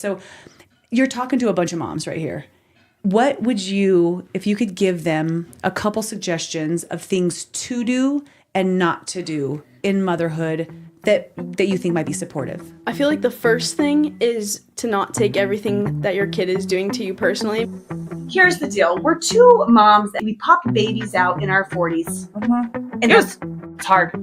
So you're talking to a bunch of moms right here. What would you, if you could give them a couple suggestions of things to do and not to do in motherhood that you think might be supportive? I feel like the first thing is to not take everything that your kid is doing to you personally. Here's the deal. We're two moms that we popped babies out in our 40s. And it's hard.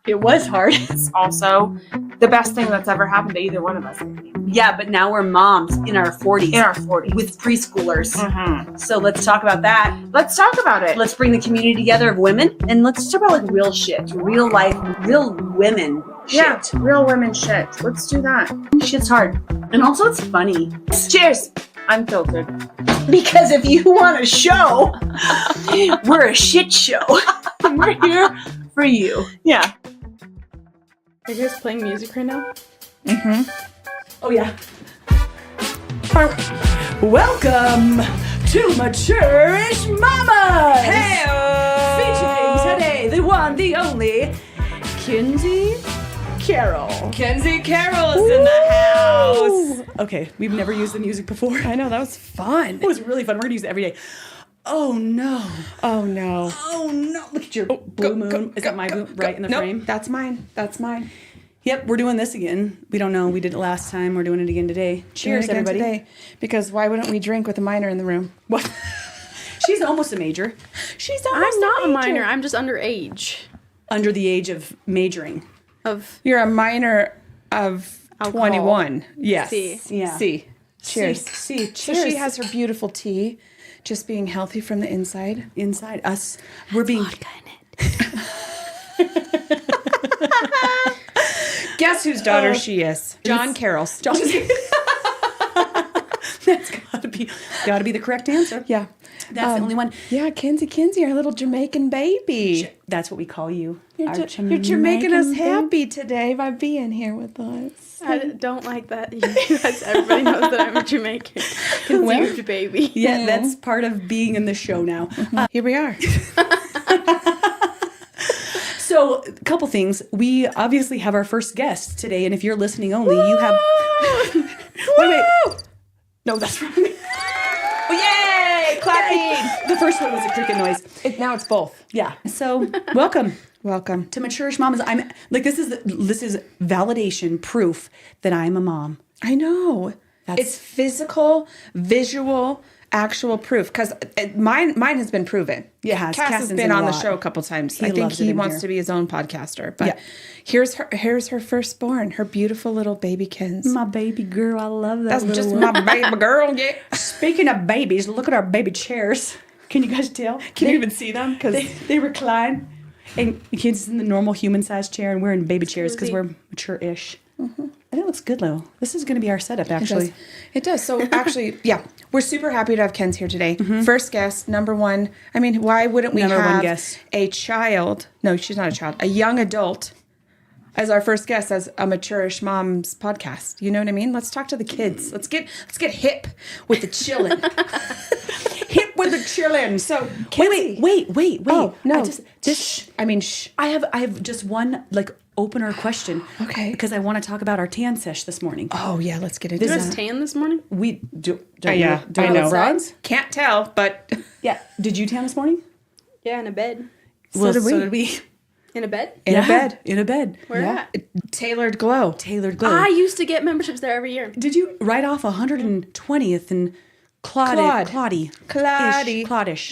It was hard. It's also the best thing that's ever happened to either one of us. Yeah, but now we're moms in our 40s. In our 40s. With preschoolers. So let's talk about that. Let's talk about it. Let's bring the community together of women, and let's talk about like real shit, real life, real women shit. Yeah, real women shit. Let's do that. Shit's hard. And also it's funny. Cheers. Unfiltered. Because if you want a show, we're a shit show. We're here for you. Yeah. Are you guys playing music right now? Oh, yeah. Welcome to Mature-ish Mamas! Featuring today the one, the only, Kinzey Carroll. Kinzey Carroll is in the house. Okay, we've never used the music before. I know, that was fun. It was really fun. We're going to use it every day. Oh, no. Oh, no. Oh, no. Look at your blue moon. Is that my moon right in the frame? That's mine. That's mine. Yep, we're doing this again. We don't know. We did it last time. We're doing it again today. Cheers, Again everybody. Today, because why wouldn't we drink with a minor in the room? What? She's almost a major. She's I'm not a minor. I'm just underage. Under the age of majoring. You're a minor of Alcohol. 21. Yes. C. Yeah. C. Cheers. See, So cheers. she has her beautiful tea, just being healthy from the inside. Inside us. We're being... Guess whose daughter she is? John Carroll's. That's gotta be the correct answer. Yeah. That's the only one. Yeah, Kinzey, our little Jamaican baby. That's what we call you. You're Jamaican you're making us baby. happy today by being here with us. I don't like that. You guys, everybody knows that I'm a Jamaican conceived baby. Yeah, that's part of being in the show now. Here we are. So, a couple things. We obviously have our first guest today, and if you're listening only, you have... Wait. No, that's wrong. Yay! Clapping! The first one was a cricket noise. Now it's both. Yeah. So, welcome. Welcome. To Mature-ish Mamas. I'm like, this is validation, proof that I'm a mom. I know. That's- It's physical, visual, actual proof. Because mine has been proven. Yeah, it has. Cass has Caston's been in a on the lot. show a couple times. He I think loves it he in wants here. to be his own podcaster. But Yeah. here's her firstborn, her beautiful little baby Kins. My baby girl, I love that. That's little just one. my baby girl. Yeah. Speaking of babies, look at our baby chairs. Can you guys tell? Can you even see them? Because They recline. And the kids in the normal human-sized chair, and we're in baby chairs because we're mature-ish. And it looks good, though. This is going to be our setup, actually. It does. So actually, yeah, we're super happy to have Kins here today. First guest, number one. I mean, why wouldn't we Number one have guest. a child? No, she's not a child. A young adult as our first guest as a Mature-ish Moms podcast. You know what I mean? Let's talk to the kids. Let's get hip with the chillin'. Hip with the chillin'. So Wait. Oh no! Shh. Shh. I have just one opener question. Okay. Because I want to talk about our tan sesh this morning. Oh yeah, let's get into You this. guys tan this morning? We do. Yeah, do I know. bronze? Can't tell, but Yeah. Did you tan this morning? Yeah, in a bed. Well, did we. So did we. In a bed? in a bed. In a bed. Where at? Tailored glow. Tailored glow. I used to get memberships there every year. Did you write off 120th and Claudish?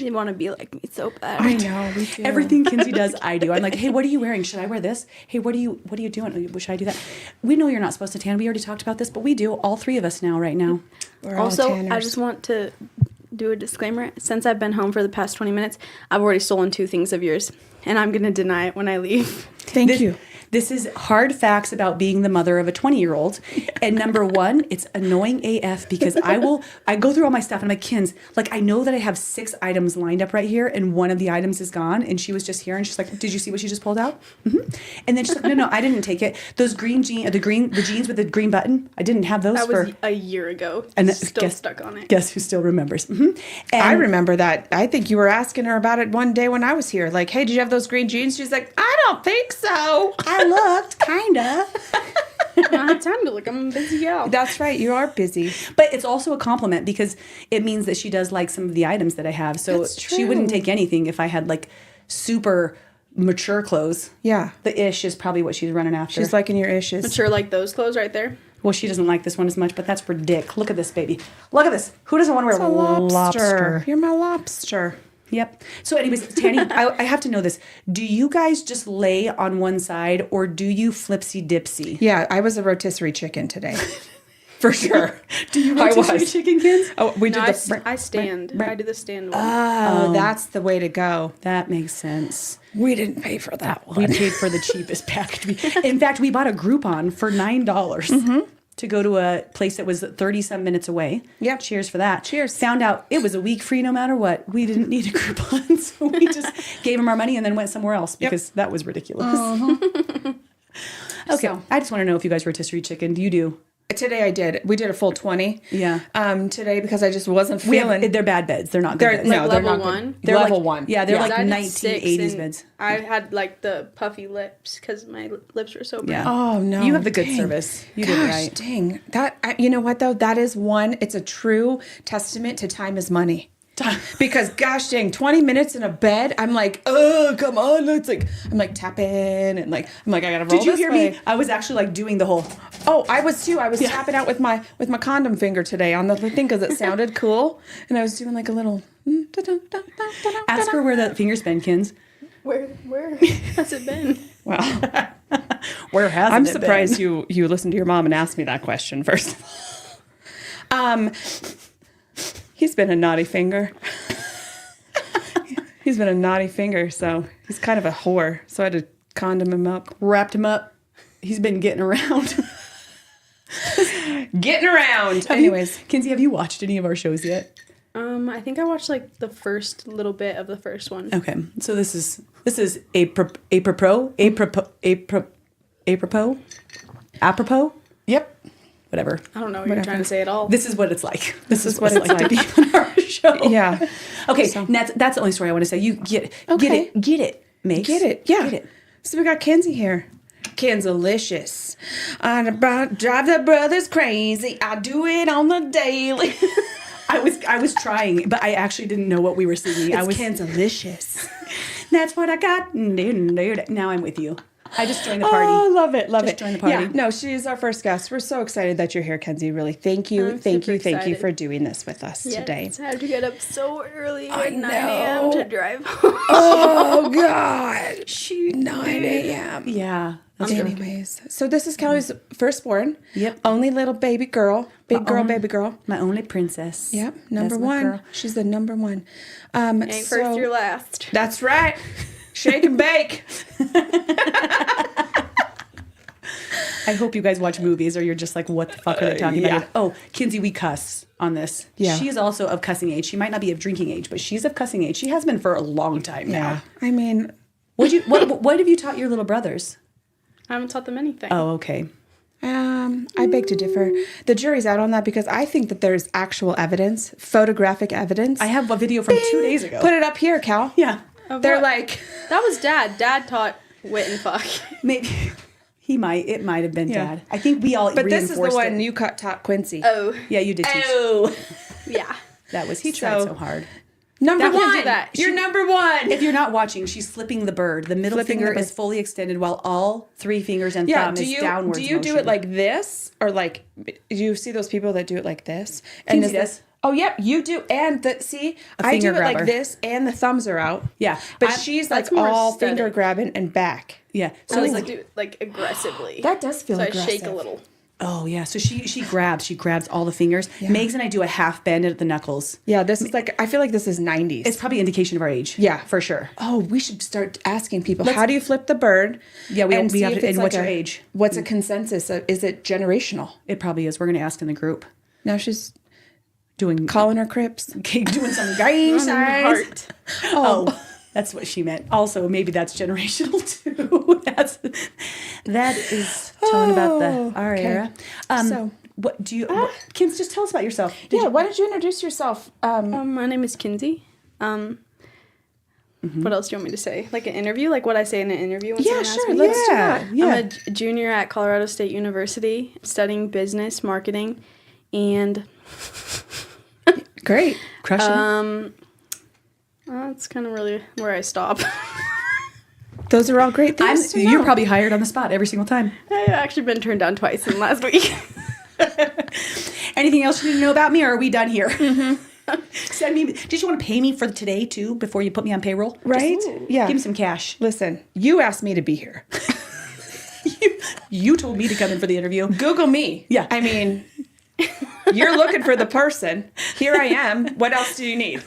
You want to be like me so bad. I know. We do. Everything Kinzey does, I do. I'm like, hey, what are you wearing? Should I wear this? Hey, what are you doing? Should I do that? We know you're not supposed to tan. We already talked about this, but we do. All three of us now, right now. We're all Also, tanners. I just want to do a disclaimer. Since I've been home for the past 20 minutes, I've already stolen 2 things of yours, and I'm going to deny it when I leave. Thank you. This is hard facts about being the mother of a 20-year-old. And number one, it's annoying AF because I go through all my stuff and I'm like, Kins, I know that I have 6 items lined up right here and one of the items is gone. And she was just here and she's like, did you see what she just pulled out? And then she's like, no, I didn't take it. Those green jeans, the jeans with the green button, I didn't have those That for was a year ago. And Still stuck on it. Guess who still remembers? And I remember that. I think you were asking her about it one day when I was here. Like, hey, did you have those green jeans? She's like, I don't think so. I looked, kinda. I don't have time to look. I'm a busy gal. That's right. You are busy. But it's also a compliment because it means that she does like some of the items that I have. So That's she wouldn't true. take anything if I had like super mature clothes. Yeah. The ish is probably what she's running after. She's liking your issues. Mature like those clothes right there. Well, she doesn't like this one as much, but that's for Dick. Look at this baby. Look at this. Who doesn't want to wear It's a lobster. You're my lobster. Yep. So anyways, Tanny, I have to know this. Do you guys just lay on one side or do you flipsy dipsy? Yeah, I was a rotisserie chicken today. For sure. Do you I rotisserie was. chicken, kids? Oh, we No, did I stand. I do the stand one. Oh, that's the way to go. That makes sense. We didn't pay for that one. We paid for the cheapest package. In fact, we bought a Groupon for $9 to go to a place that was 30-some minutes away. Yep. Cheers for that. Cheers. Found out it was a week free no matter what. We didn't need a Groupon, so we just gave them our money and then went somewhere else because that was ridiculous. Okay. So- I just want to know if you guys rotisserie chicken. Do you do? Today I did. We did a full 20. Yeah. Today because I just wasn't feeling. They're bad beds. They're not good beds. No, they're level not one? good. They're Level like, one. Yeah, they're I like did 1980s 6 and beds. I had like the puffy lips because my lips were so bad. Yeah. Oh no! You have the good Dang. service. You Gosh, did it right. dang. You know what though? That is one. It's a true testament to time is money. Because gosh dang, 20 minutes in a bed, I'm like, oh come on, I'm like tapping and like I'm like I gotta roll Did you this hear way. me? I was actually like doing the whole. Oh, I was too. I was tapping out with my condom finger today on the thing because it sounded cool, and I was doing like a little. Ask her where the fingers been, Kins. Where has it been? Well, Where has I'm it surprised been? you listened to your mom and asked me that question first of all. He's been a naughty finger. He's been a naughty finger, so he's kind of a whore. So I had to condom him up. Wrapped him up. He's been getting around. Getting around. Anyways. Kinsey, have you watched any of our shows yet? I think I watched like the first little bit of the first one. Okay, so this is apropos. Yep. Whatever. I don't know what you're trying to say at all. This is what it's like. This is what what it's it's like to be on our show. Yeah. Okay, So- and that's the only story I want to say. You get it, Mace. Get it. Yeah. Get it. So we got Kinzey here. Kinzelicious. I drive the brothers crazy. I do it on the daily. I was trying, but I actually didn't know what we were singing. I was Kinzelicious. That's what I got. Now I'm with you. I just joined the party. Oh, love it. Love Just it. join the party. Yeah. No, she is our first guest. We're so excited that you're here, Kinzey. Really. Thank you. I'm Thank super you. Thank you excited. for doing this with us today. Yes, I had to get up so early I at 9 know. a.m. to drive home. Oh, God. Shoot. 9 a.m. Yeah. That's true. Anyways, so this is Kelly's firstborn. Yep. Only little baby girl. Big girl, own- baby girl. My only princess. Yep. Number That's my one. girl. She's the number one. Ain't first, you're last. That's right. Shake and bake. I hope you guys watch movies or you're just like, what the fuck are they talking yeah. about? Oh, Kinsey, we cuss on this. Yeah. She is also of cussing age. She might not be of drinking age, but she's of cussing age. She has been for a long time now. I mean, What have you taught your little brothers? I haven't taught them anything. Oh, okay. I beg to differ. The jury's out on that because I think that there's actual evidence, photographic evidence. I have a video from 2 days ago. Put it up here, Cal. Yeah. Of They're what? like, That was Dad. Dad taught wit and fuck. Maybe it might have been Yeah. Dad. I think we all but this is the reinforced one it. you taught Quincy. Oh, Yeah, you did teach. Oh. yeah. That was he tried So- so hard. Number That can't one. do that. You're number one. If you're not watching, she's flipping the bird. The middle Flipping finger the bird. is fully extended while all 3 fingers and Yeah, thumb do is you downwards do you do motion. it like this or like you see those people that do it like this? Kinsey is does. Oh, yep, you do. And see, A I do finger it like grabber. this, and the thumbs are out. Yeah, but I'm- she's like that's more all aesthetic. finger grabbing and back. Yeah. So So I it's like like, do it like aggressively. That does feel so aggressive. I shake a little. oh yeah. So she grabs all the fingers. Megs and I do a half bend at the knuckles. Yeah, this is like I feel like this is 90s. It's probably indication of our age. Yeah. for sure. Oh, we should start asking people, how do you flip the bird? Yeah, we and have see to- if it's and what's like your age? What's a consensus? Is it generational? It probably is. We're gonna ask in the group. Now she's Doing calling her Crips. doing some gang signs. Heart. Oh, that's what she meant. Also, maybe that's generational too. that is telling about our okay. era. So- what do you? Kids, just tell us about yourself. Yeah, why don't you introduce yourself? My name is Kinzey. What else do you want me to say? Like an interview? Like what I say in an interview when Yeah, someone asks sure. me? Let's do that. Yeah. I'm a junior at Colorado State University studying business, marketing, and Great. Crushing. that's kind of really where I stop. Those are all great things to know. You're probably hired on the spot every single time. I've actually been turned down twice in the last week. Anything else you need to know about me, or are we done here? Send me. Did you want to pay me for today too before you put me on payroll? Right? Yeah. Give me some cash. Listen, you asked me to be here. You told me to come in for the interview. Google me. Yeah. I mean, you're looking for the person. Here I am. What else do you need?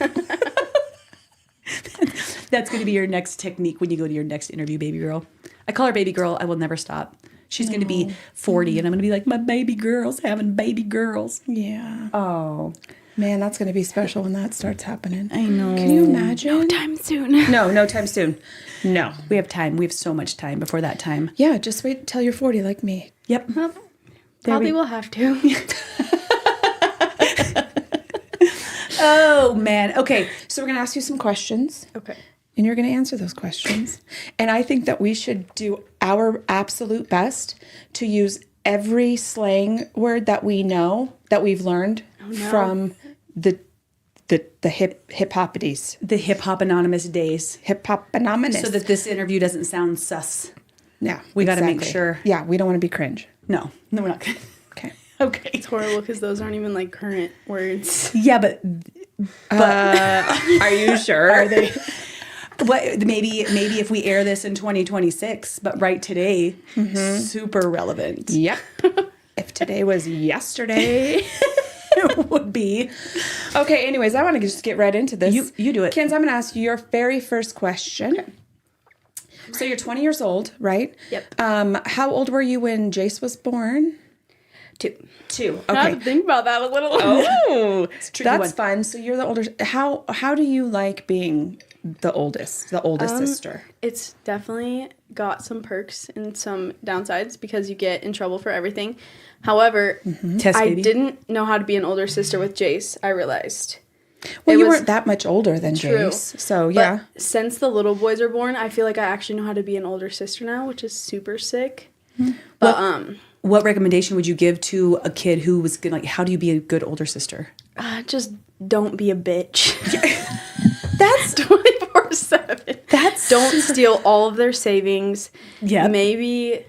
That's going to be your next technique when you go to your next interview, baby girl. I call her baby girl. I will never stop. She's going to be 40, and I'm going to be like, my baby girl's having baby girls. Yeah. Oh, Man, that's going to be special when that starts happening. I know. Can you imagine? Time soon. No time soon. No. We have time. We have so much time before that time. Yeah, just wait till you're 40 like me. Yep. Probably will have to. Oh, man. Okay. So we're going to ask you some questions. Okay. And you're going to answer those questions. And I think that we should do our absolute best to use every slang word that we know, that we've learned from the hip-hoppities. The hip-hop anonymous days. Hip-hop anonymous. So that this interview doesn't sound sus. Yeah, We gotta make exactly. sure. Yeah, we don't want to be cringe. No, we're not going to. Okay. Okay. It's horrible because those aren't even like current words. Yeah, but Are you sure? Are they? maybe if we air this in 2026, but right today, super relevant. Yep. If today was yesterday. It would be. Okay, anyways, I want to just get right into this. You do it. Kinz, I'm going to ask you your very first question. Okay. So you're 20 years old, right? Yep. How old were you when Jace was born? 2. 2. I had Okay. to think about that a little. Oh, tricky that's one. fun. So you're the older. How do you like being the oldest sister? It's definitely got some perks and some downsides because you get in trouble for everything. However, Test I baby. didn't know how to be an older sister with Jace, I realized. Well, It you was weren't that much older than true. Jace, so But yeah. since the little boys are born, I feel like I actually know how to be an older sister now, which is super sick. But What recommendation would you give to a kid who was gonna, like, how do you be a good older sister? just don't be a bitch. That's 24/7. Don't steal all of their savings. Yep. Maybe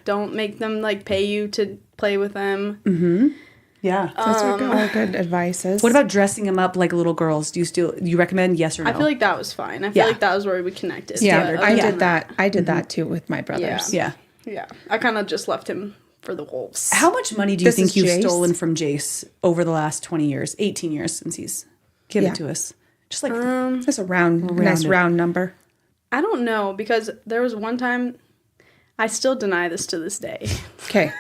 don't make them like pay you to play with them. Yeah. Those are all good advices. What about dressing them up like little girls? Do you recommend yes or no? I feel like that was fine. I feel like that was where we connected. Yeah, But I other did than that. I did that too with my brothers. Yeah. Yeah. I kind of just left him for the wolves. How much money do you This think is you've Jace? stolen from Jace over the last 20 years, 18 years since he's given Yeah. to us? Just like, That's a nice round number. I don't know because there was one time I still deny this to this day. Okay.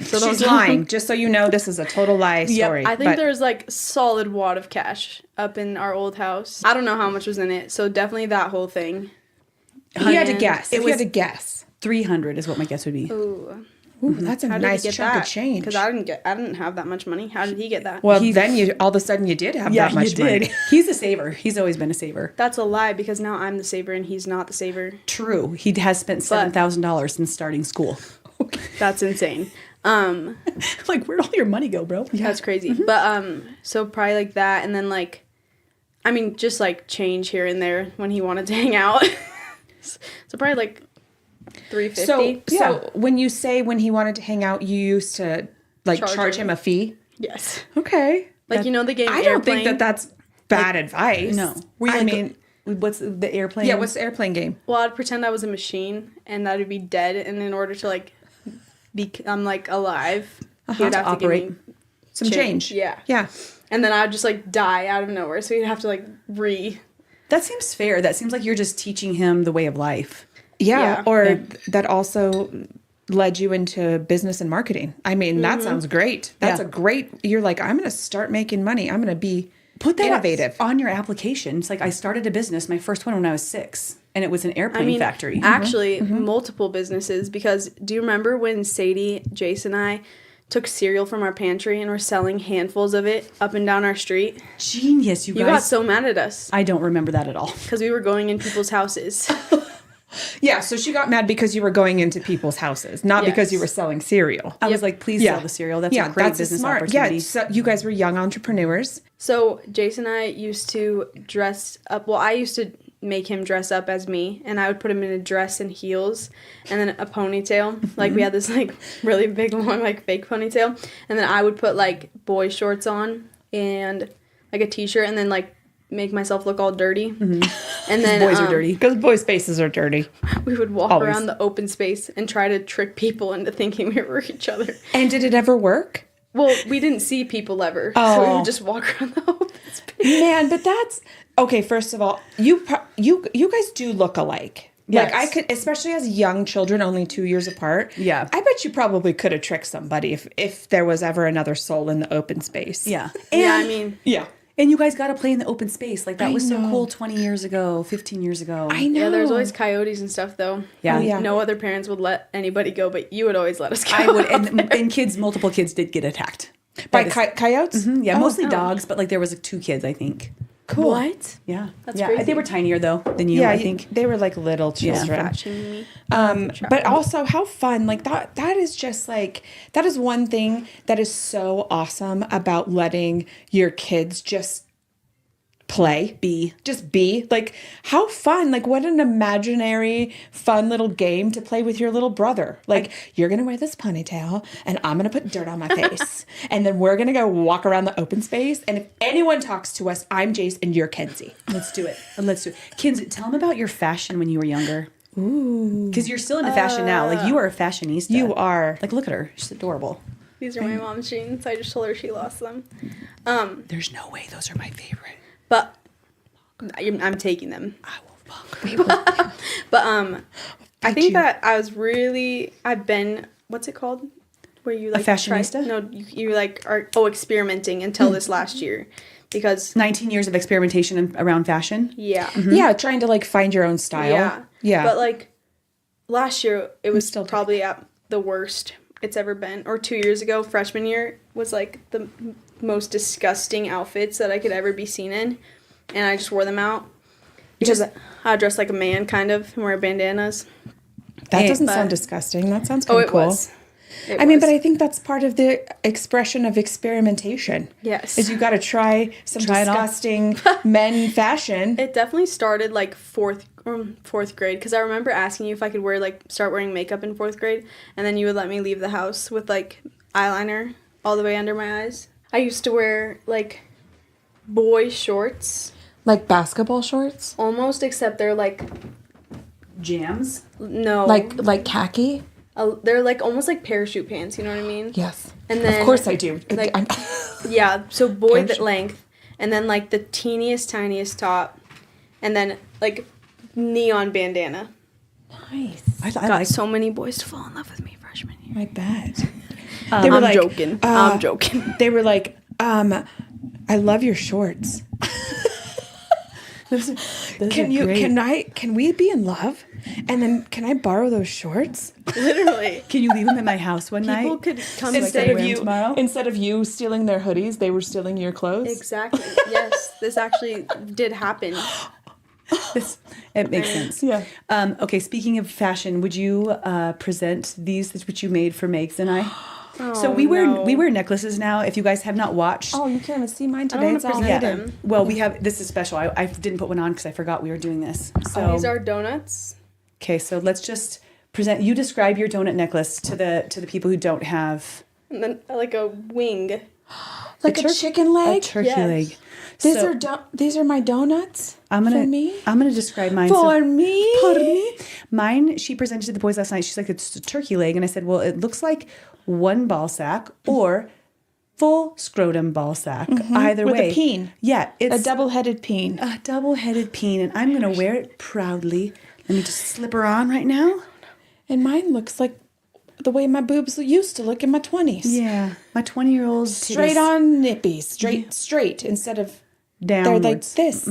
So She's don't- lying. Just so you know, this is a total lie story. I think but there's like solid wad of cash up in our old house. I don't know how much was in it, so definitely that whole thing. if you had to And guess. it If you was- had to guess. 300 is what my guess would be. Ooh, Ooh, that's a how did nice he get chunk that? of change. Because I didn't have that much money. How did he get that? Well, then you all of a sudden you did have that much money. He's a saver. He's always been a saver. That's a lie because now I'm the saver and he's not the saver. True. He has spent $7,000 since starting school. That's insane. Like, where'd all your money go, bro? That's crazy. But so probably like that, and then like, I mean, just like change here and there when he wanted to hang out. So probably like $350. So when you say when he wanted to hang out, you used to like charge him a fee? Yes. Okay. Like, you know the game I don't Airplane? think that that's bad advice. No. I mean, what's the airplane? yeah, what's the airplane game? Well, I'd pretend I was a machine and that would be dead, and in order to like become like alive, he would To have to operate. give me Some change. Yeah. Yeah. And then I'd just like die out of nowhere, so he'd have to like That seems fair. That seems like you're just teaching him the way of life. Yeah. Yeah. Or Yeah. that also led you into business and marketing. I mean, that sounds great. That's Yeah. a great, you're like, I'm going to start making money. I'm going to be Put that innovative. on your application. It's like, I started a business, my first one when I was 6, and it was an airplane factory. Actually, multiple businesses, because do you remember when Sadie, Jace, and I took cereal from our pantry and were selling handfuls of it up and down our street. Genius, you guys. You got so mad at us I don't remember that at all. because we were going in people's houses. Yeah, so she got mad because you were going into people's houses, not because you were selling cereal. I was like, please sell the cereal. That's a great business opportunity. Yeah, so you guys were young entrepreneurs. So Jason and I used to dress up. Well, I used to make him dress up as me, and I would put him in a dress and heels and then a ponytail. Like we had this like really big long like fake ponytail, and then I would put like boy shorts on and like a t-shirt, and then like make myself look all dirty. And then Boys are dirty. Because boys' faces are dirty. we would walk Always. around the open space and try to trick people into thinking we were each other. And did it ever work? Well, we didn't see people ever, so we would just walk around the open space. Man, but that's okay. First of all, you guys do look alike. Yes. Like I could, especially as young children, only 2 years apart. Yeah. I bet you probably could have tricked somebody if there was ever another soul in the open space. Yeah. Yeah, I mean, Yeah. And you guys got to play in the open space. Like, that was so know. cool 20 years ago, 15 years ago. I know. yeah, there's always coyotes and stuff, though. Yeah. Oh, yeah. No other parents would let anybody go, but you would always let us go. I would, and kids, multiple kids did get attacked. By coyotes? Yeah, mostly dogs, but like there was like 2 kids, I think. Cool. What? Yeah. That's yeah. crazy. They were tinier though than you, Yeah, I think. they were like little children. Fat-shaming me. But also how fun, like that is just like, that is one thing that is so awesome about letting your kids just play. Just be. Like, how fun. Like, what an imaginary, fun little game to play with your little brother. Like, you're going to wear this ponytail, and I'm going to put dirt on my face. And then we're going to go walk around the open space. And if anyone talks to us, I'm Jace and you're Kinzey. Let's do it. Let's do it. Kinzey, tell them about your fashion when you were younger. Ooh. Because you're still into fashion now. Like, you are a fashionista. You are. Like, look at her. She's adorable. These are my mom's jeans. I just told her she lost them. There's no way those are my favorite. But I'm taking them. I will fuck. But I think that I've been, what's it called? Where you like fashionista? You like are experimenting until this last year. Because 19 years of experimentation around fashion. yeah. Yeah, trying to like find your own style. Yeah. Yeah. But like last year it was still probably at the worst it's ever been. Or 2 years ago, freshman year, was like the most disgusting outfits that I could ever be seen in. And I just wore them out. Because I dressed like a man, kind of, and wear bandanas. That doesn't sound disgusting. That sounds kind Oh, of it cool. was. I mean, but I think that's part of the expression of experimentation. Yes. Is you got to try some disgusting men fashion. It definitely started like fourth grade, because I remember asking you if I could start wearing makeup in 4th grade, and then you would let me leave the house with like eyeliner all the way under my eyes. I used to wear like boy shorts. Like basketball shorts? Almost, except they're like Jams. no, Like khaki? they're like almost like parachute pants. You know what I mean? Yes. And then Of course I do. like- I'm- Yeah. So boy Parachute. length, and then like the tiniest top, and then like neon bandana. nice. I Got like so many boys to fall in love with me freshman year. I bet. I'm joking. I'm joking. They were like, I love your shorts. those Can we be in love? And then can I borrow those shorts? Literally. Can you leave them at my house one night? People could come Instead stay of you- tomorrow? Instead of you stealing their hoodies, they were stealing your clothes. Exactly. Yes, this actually did happen. It makes sense. Yeah. Okay, speaking of fashion, would you present these which you made for Megs and I? So we wear necklaces now. If you guys have not watched, Oh, you can't even see mine I today. don't It's want all to present hidden. them. well, we have this is special. I didn't put one on because I forgot we were doing this. So These are donuts. okay, so let's just present. You describe your donut necklace to the people who don't have And then like a wing. Like a chicken a leg. turkey Yes. leg. These are my donuts. I'm gonna for me. I'm gonna describe mine. For me. For me. Mine, she presented to the boys last night. She's like, it's a turkey leg. And I said, well, it looks like one ball sack or full scrotum ball sack. Either With way. a peen. Yeah. It's A double-headed peen. a double-headed peen. And I'm going to wear it proudly. Let me just slip her on right now. And mine looks like the way my boobs used to look in my 20s. Yeah. My 20-year-old Straight on nippies. Straight instead of downwards. they're like this.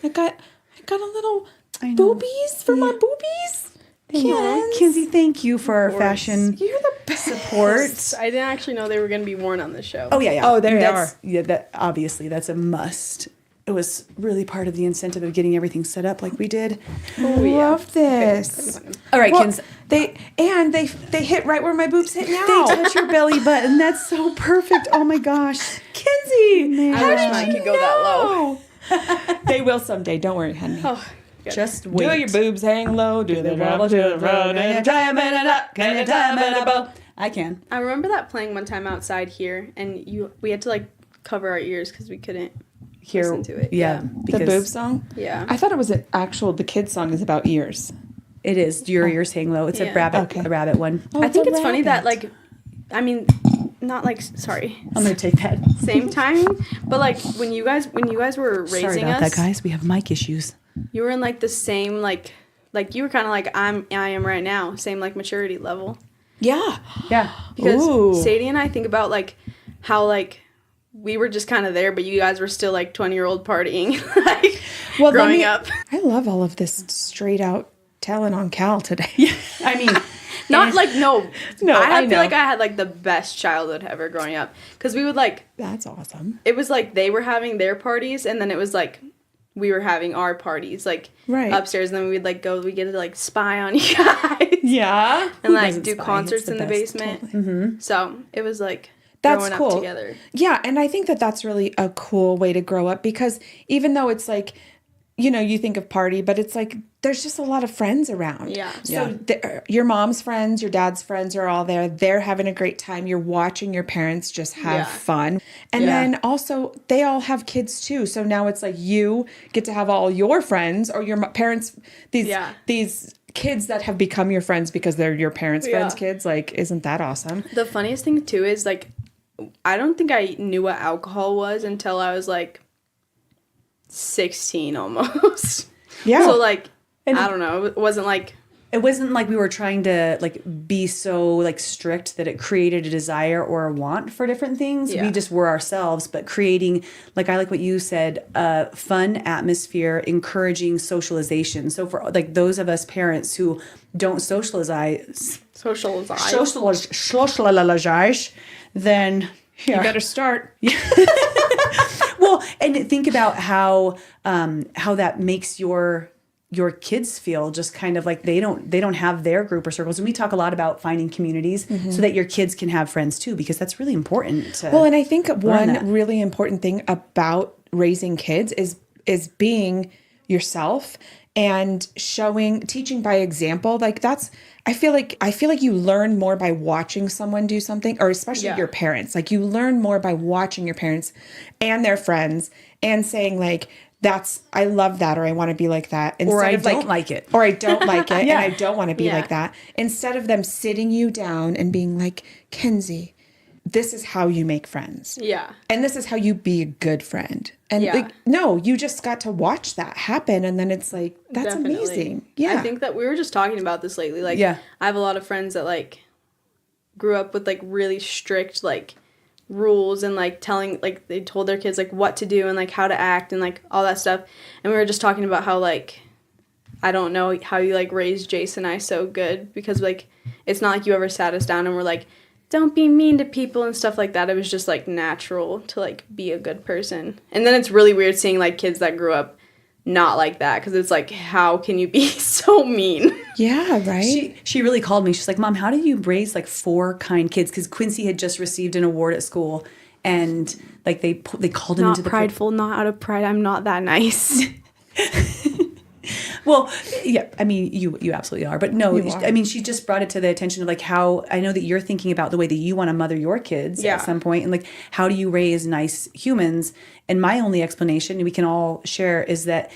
I got a little I know. boobies for my boobies. Kinzey, thank you for our fashion You're the best. support. I didn't actually know they were going to be worn on this show. Oh yeah. Oh, there they that's, are. Yeah, that obviously that's a must. It was really part of the incentive of getting everything set up like we did. Oh, yeah. Love this. All right, Well, Kinzey. they hit right where my boobs hit now. They touch your belly button. That's so perfect. Oh my gosh. Kinzey. I wish mine could go that low. They will someday. Don't worry, honey. Oh, good. Just wait. Do your boobs hang low? Do the wobble to the road? Can you tie 'em in a knot? Can you tie 'em in a bow? I can. I remember that playing one time outside here, and we had to like cover our ears because we couldn't Hear listen to it. Yeah, The boob song? Yeah. I thought it was an actual. The kids song is about ears. It is. Do your ears hang low? It's Yeah. a rabbit one. Oh, I think a it's funny that rabbit. like, I mean, not like sorry, I'm gonna take that. same time, but like when you guys were Sorry raising about us, that, guys. We have mic issues. you were in like the same like you were kind of like I am right now, same like maturity level. Yeah. Yeah. Because Ooh. Sadie and I think about like how like we were just kind of there, but you guys were still like 20-year-old partying, like growing up. I love all of this straight out telling on Cal today. I mean, Not like no, I feel know. like I had like the best childhood ever growing up because we would like That's awesome. it was like they were having their parties and then it was like we were having our parties like Right. upstairs and then we'd like go we get to like spy on you guys Yeah. and like doesn't do spy? concerts It's the in the best. basement. So it was like That's growing cool. up together. Yeah, and I think that that's really a cool way to grow up because even though it's like, you know, you think of party, but it's like there's just a lot of friends around. Yeah. So your mom's friends, your dad's friends are all there. They're having a great time. You're watching your parents just have Yeah. fun. And Yeah. then also they all have kids too. So now it's like you get to have all your friends or your parents, these kids that have become your friends because they're your parents' friends' kids. Like, isn't that awesome? The funniest thing too is like I don't think I knew what alcohol was until I was like 16 almost. Yeah. So like And- I don't know. It wasn't like it wasn't like we were trying to like be so like strict that it created a desire or a want for different things. Yeah. We just were ourselves, but creating, like I like what you said, a fun atmosphere, encouraging socialization. So for like those of us parents who don't socialize, then You better start. well, and think about how that makes your kids feel, just kind of like they don't have their group or circles. And we talk a lot about finding communities so that your kids can have friends too, because that's really important. Well, and I think one that. really important thing about raising kids is being yourself and teaching by example. Like I feel like you learn more by watching someone do something, or especially Yeah. your parents. Like you learn more by watching your parents and their friends and saying like, I love that, or I want to be like that. Or Instead I of like, don't like it. Or I don't like it, Yeah. and I don't want to be Yeah. like that. Instead of them sitting you down and being like, Kinzey, this is how you make friends. yeah. And this is how you be a good friend. And Yeah. like, no, you just got to watch that happen. And then it's like, that's Definitely. amazing. Yeah. I think that we were just talking about this lately. Like, Yeah. I have a lot of friends that like grew up with like really strict like rules and like telling like they told their kids like what to do and like how to act and like all that stuff. And we were just talking about how like I don't know how you like raised Jason and I so good because like it's not like you ever sat us down and were like, don't be mean to people and stuff like that. It was just like natural to like be a good person. And then it's really weird seeing like kids that grew up not like that because it's like, how can you be so mean? yeah, right? She really called me. She's like, Mom, how did you raise like 4 kind kids? Because Quincy had just received an award at school, and like they called him Not into the prideful, not out of pride. I'm not that nice. Well, yeah, I mean, you absolutely are. But no, You are. I mean, she just brought it to the attention of like how I know that you're thinking about the way that you want to mother your kids Yeah. at some point, and like how do you raise nice humans? And my only explanation, and we can all share, is that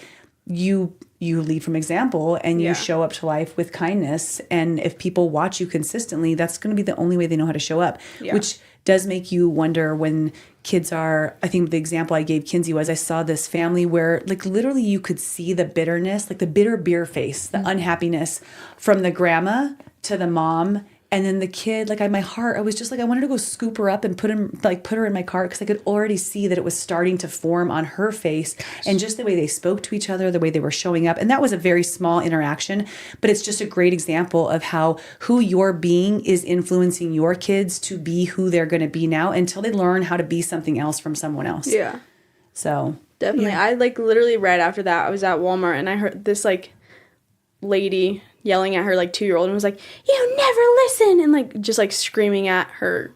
you lead from example and you Yeah. show up to life with kindness. And if people watch you consistently, that's going to be the only way they know how to show up, Yeah. which does make you wonder when kids are, I think the example I gave Kinzey was I saw this family where like literally you could see the bitterness, like the bitter beer face, the unhappiness from the grandma to the mom And then the kid, like, my heart, I was just like, I wanted to go scoop her up and put her in my cart, because I could already see that it was starting to form on her face. And just the way they spoke to each other, the way they were showing up. And that was a very small interaction, but it's just a great example of how who you're being is influencing your kids to be who they're going to be now until they learn how to be something else from someone else. Yeah. So. Definitely. Yeah. I, like, literally right after that, I was at Walmart and I heard this, like, lady yelling at her, like, 2-year-old and was like, "You never listen," and, like, just, like, screaming at her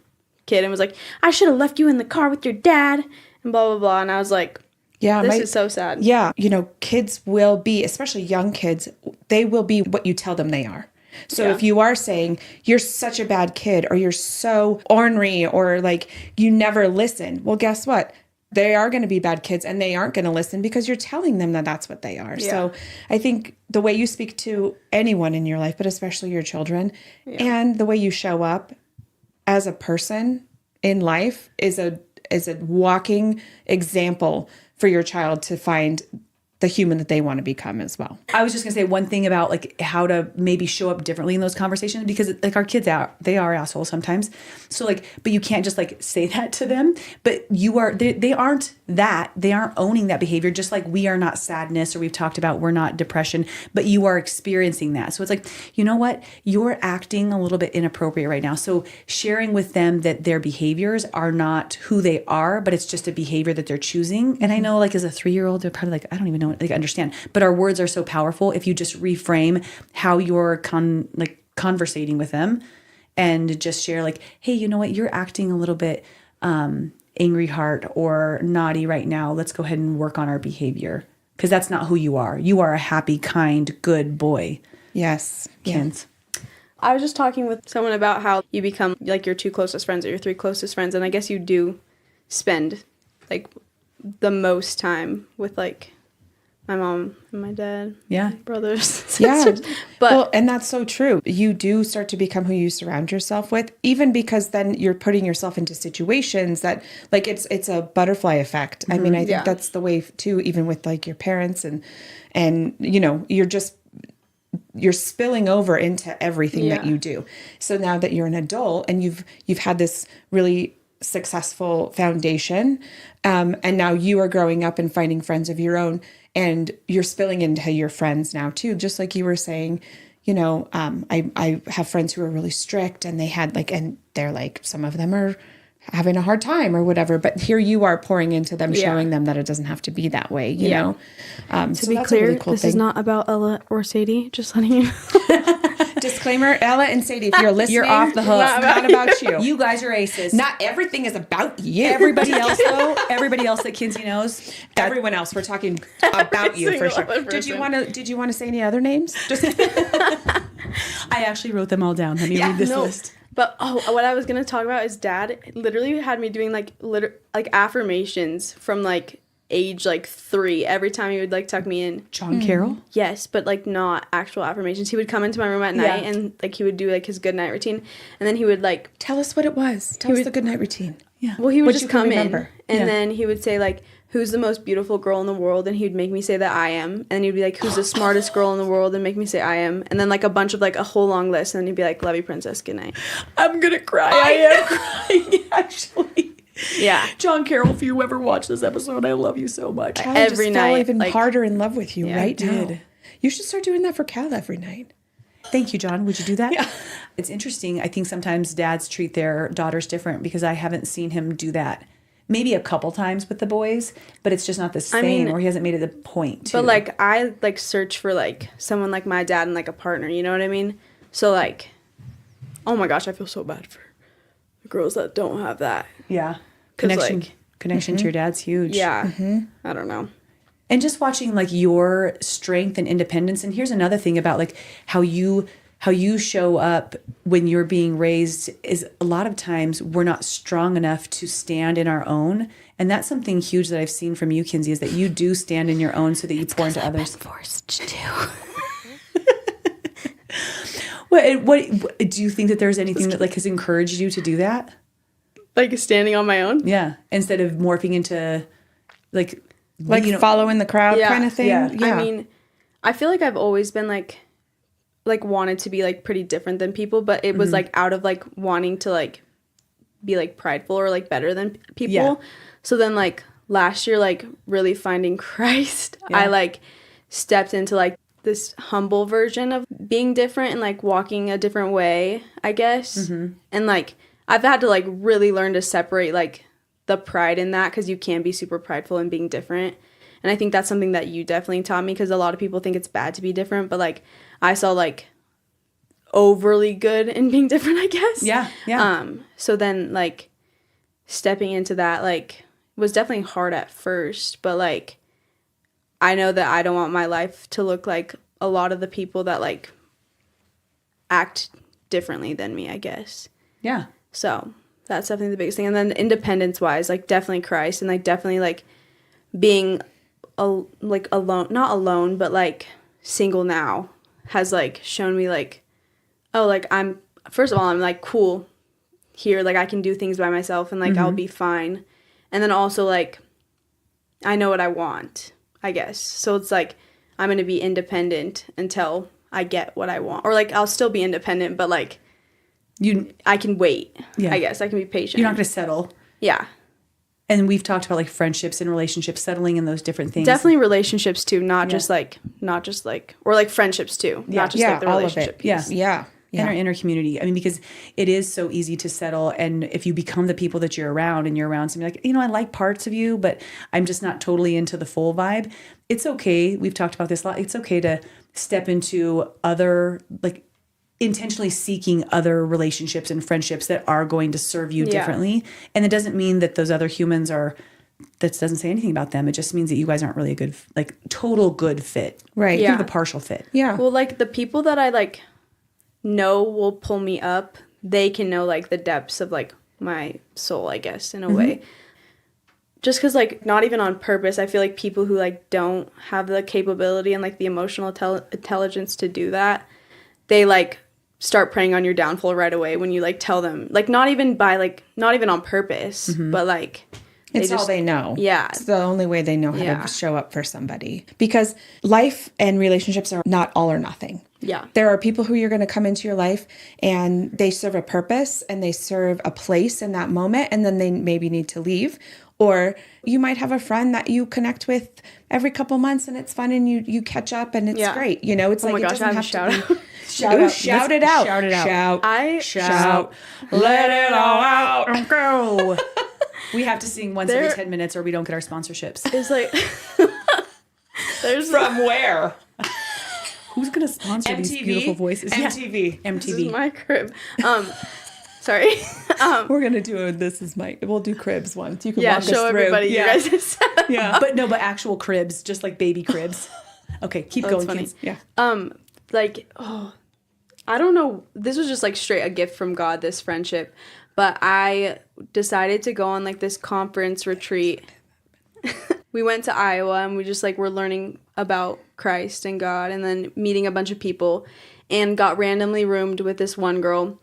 kid and was like, "I should have left you in the car with your dad," and blah, blah, blah. And I was like, Yeah, this is so sad. Yeah, you know, kids will be, especially young kids, they will be what you tell them they are. So if you are saying, "You're such a bad kid," or "You're so ornery," or, like, "You never listen," well, guess what? They are going to be bad kids, and they aren't going to listen because you're telling them that that's what they are. Yeah. So I think the way you speak to anyone in your life, but especially your children, and the way you show up as a person in life is a walking example for your child to find the human that they want to become as well. I was just gonna say one thing about, like, how to maybe show up differently in those conversations, because, like, our kids they are assholes sometimes. So, like, but you can't just, like, say that to them. But they aren't that. They aren't owning that behavior, just like we are not sadness, or we've talked about we're not depression, but you are experiencing that. So it's like, you know what? You're acting a little bit inappropriate right now. So sharing with them that their behaviors are not who they are, but it's just a behavior that they're choosing. And I know, like, as a 3-year-old, they're probably like, I don't even know, like, understand. But our words are so powerful if you just reframe how you're conversating with them, and just share, like, hey, you know what? You're acting a little bit angry heart or naughty right now. Let's go ahead and work on our behavior, because that's not who you are. You are a happy, kind, good boy. Yes. Kins. I was just talking with someone about how you become, like, your 2 closest friends or your 3 closest friends, and I guess you do spend, like, the most time with, like, my mom and my dad, my brothers, sisters. Yeah. But well, and that's so true. You do start to become who you surround yourself with, even because then you're putting yourself into situations that, like, it's a butterfly effect. I mean, I think that's the way too, even with, like, your parents and you know, you're spilling over into everything that you do. So now that you're an adult and you've had this really successful foundation, and now you are growing up and finding friends of your own, and you're spilling into your friends now too, just like you were saying. You know, I have friends who are really strict, and and they're like, some of them are having a hard time or whatever, but here you are pouring into them, showing them that it doesn't have to be that way, you know? To be clear, really cool this is not about Ella or Sadie, just letting you know. Disclaimer, Ella and Sadie, if you're listening, you're off the hook. It's not about you. You guys are aces. Not everything is about you. Everybody else, though, everybody else that Kinzey knows. Everyone else, we're talking about you for sure. Did you want to say any other names? Just I actually wrote them all down. Let me read this list. But what I was gonna talk about is Dad literally had me doing like affirmations from like age like 3 every time he would like tuck me in. John Carroll? Yes, but like not actual affirmations. He would come into my room at night and like he would do like his good night routine, and then he would like tell us what it was. Tell us the good night routine. Yeah. Well, he would just come in remember. and then he would say like, "Who's the most beautiful girl in the world?" And he would make me say that I am. And he'd be like, "Who's the smartest girl in the world?" And make me say I am. And then like a bunch of like a whole long list. And then he'd be like, "Love you, princess. Good night." I'm gonna cry. I am crying, actually. Yeah. John Carroll, if you ever watch this episode, I love you so much. Cal every just night, fell even like, harder in love with you right now. did. You should start doing that for Cal every night. Thank you, John. Would you do that? Yeah. It's interesting. I think sometimes dads treat their daughters different, because I haven't seen him do that. Maybe a couple times with the boys, but it's just not the same, or he hasn't made it a point to. But like I like search for like someone like my dad and like a partner, you know what I mean? So like, oh my gosh, I feel so bad for the girls that don't have that. Yeah. Connection to your dad's huge. Yeah. I don't know. And just watching like your strength and independence. And here's another thing about like how you show up when you're being raised is a lot of times we're not strong enough to stand in our own. And that's something huge that I've seen from you, Kinzey, is that you do stand in your own so that you pour into others. I've been forced to. What do you think that there's anything that like has encouraged you to do that? Like standing on my own? Yeah. Instead of morphing into like following the crowd kind of thing. Yeah. I mean, I feel like I've always been like like wanted to be like pretty different than people, but it was like out of like wanting to like be like prideful or like better than people. Yeah. So then like last year, like really finding Christ, I like stepped into like this humble version of being different and like walking a different way, I guess. And like I've had to like really learn to separate like the pride in that, because you can be super prideful in being different. And I think that's something that you definitely taught me, because a lot of people think it's bad to be different, but like I saw like overly good in being different, I guess. Yeah. So then like stepping into that like was definitely hard at first, but like I know that I don't want my life to look like a lot of the people that like act differently than me, I guess. Yeah. So that's definitely the biggest thing. And then independence wise, like definitely Christ, and like definitely like being like alone, not alone, but like single now has like shown me like, oh, like I'm, first of all, I'm like cool here. Like I can do things by myself and like I'll be fine. And then also like I know what I want, I guess. So it's like I'm going to be independent until I get what I want. Or like I'll still be independent, but like I can wait. Yeah. I guess I can be patient. You're not going to settle. Yeah. And we've talked about like friendships and relationships, settling in those different things. Definitely relationships too, not just like, or like friendships too, not just like the all relationship of it. piece. Yeah. In our inner community. I mean, because it is so easy to settle. And if you become the people that you're around and you're around somebody like, you know, I like parts of you, but I'm just not totally into the full vibe. It's okay. We've talked about this a lot. It's okay to step into other, like intentionally seeking other relationships and friendships that are going to serve you differently. And it doesn't mean that those other humans are, that doesn't say anything about them. It just means that you guys aren't really a good, like total good fit. Right. You Yeah. have a partial fit. Yeah. Well, like the people that I like know will pull me up, they can know like the depths of like my soul, I guess, in a way. Just because like not even on purpose, I feel like people who like don't have the capability and like the emotional intelligence to do that, they like start preying on your downfall right away when you like tell them, like not even on purpose, but like It's all they know. Yeah. It's the only way they know how Yeah. to show up for somebody. Because life and relationships are not all or nothing. Yeah. There are people who you're going to come into your life and they serve a purpose and they serve a place in that moment, and then they maybe need to leave. Or you might have a friend that you connect with every couple months and it's fun and you catch up and it's great. You know, it's Oh like my it gosh, I doesn't have have a to be. Shout out. Shout it out. Shout it out. Shout. Let it all out. Go. We have to sing once every 10 minutes or we don't get our sponsorships. It's like there's From where? Who's going to sponsor these beautiful voices? MTV. Yeah. this is MTV. my crib. Sorry. We're going to do a This Is My... We'll do cribs once. You can Yeah, walk us show through. everybody you Yeah. guys' setup. Yeah. But actual cribs, just like baby cribs. Okay, keep That's going, funny. kids. Yeah. Like, oh, I don't know. This was just like straight a gift from God, this friendship. But I decided to go on like this conference retreat. We went to Iowa and we just like were learning about Christ and God, and then meeting a bunch of people, and got randomly roomed with this one girl.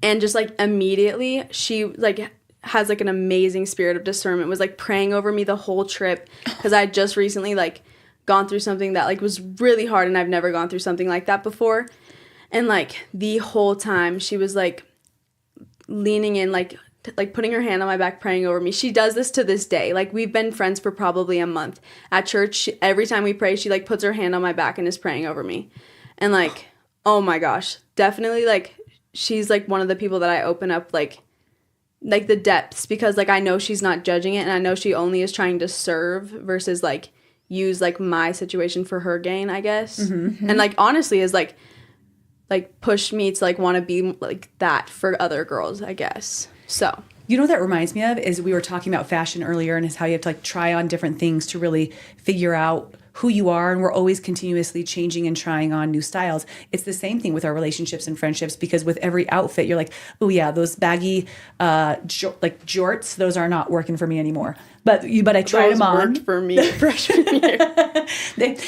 And just like immediately she like has like an amazing spirit of discernment, was like praying over me the whole trip, because I had just recently like gone through something that like was really hard, and I've never gone through something like that before. And like the whole time she was like leaning in, like putting her hand on my back, praying over me. She does this to this day. Like we've been friends for probably a month. At church, every time we pray, she like puts her hand on my back and is praying over me. And like, oh my gosh, definitely like she's like one of the people that I open up like the depths, because like I know she's not judging it, and I know she only is trying to serve versus like use like my situation for her gain, I guess. And like honestly is like pushed me to like want to be like that for other girls, I guess. So You know what that reminds me of is we were talking about fashion earlier, and is how you have to like try on different things to really figure out who you are, and we're always continuously changing and trying on new styles. It's the same thing with our relationships and friendships, because with every outfit you're like, oh yeah, those baggy like jorts, those are not working for me anymore. But I tried those them on. worked for me freshman year. they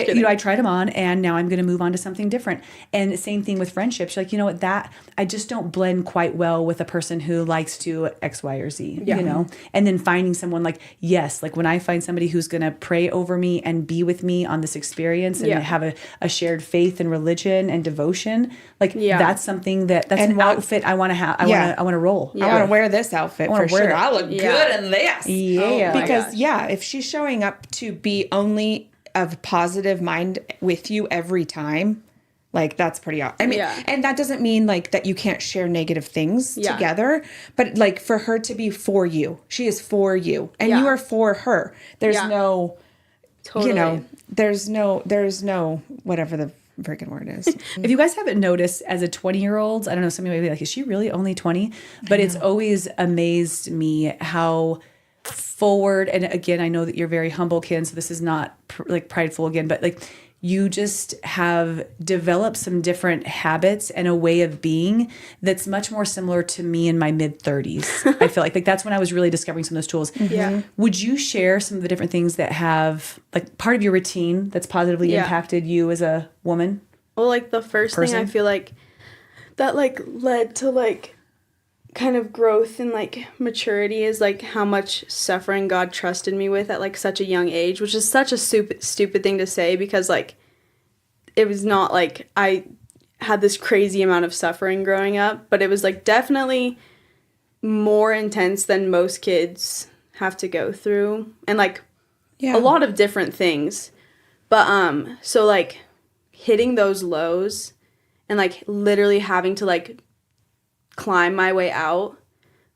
you know, I tried them on, and now I'm going to move on to something different. And the same thing with friendships. You're like, you know what, that I just don't blend quite well with a person who likes to X, Y, or Z, you know? And then finding someone like, yes, like when I find somebody who's going to pray over me and be with me on this experience and Yeah. have a shared faith and religion and devotion. Like Yeah. that's something that's an outfit I want to have. I want to roll. Yeah. I want to wear this outfit for wanna wear sure. it. I look Yeah. good in this. Yeah. my Because gosh. if she's showing up to be only of positive mind with you every time, like that's pretty I mean, Yeah. and that doesn't mean like that you can't share negative things Yeah. together, but like for her to be for you, she is for you and Yeah. you are for her. There's Yeah. no, Totally. there's no whatever the freaking word is. If you guys haven't noticed, as a 20-year-old, I don't know, somebody might be like, is she really only 20? But it's always amazed me how forward, and again, I know that you're very humble, Ken, so this is not like prideful again, but like you just have developed some different habits and a way of being that's much more similar to me in my mid-30s. I feel like that's when I was really discovering some of those tools. Yeah. Would you share some of the different things that have like part of your routine that's positively Yeah. impacted you as a woman? Well, like the first thing I Person? feel like that like led to like kind of growth and like maturity is like how much suffering God trusted me with at like such a young age, which is such a stupid thing to say because like it was not like I had this crazy amount of suffering growing up, but it was like definitely more intense than most kids have to go through and like Yeah. a lot of different things. But so like hitting those lows and like literally having to like climb my way out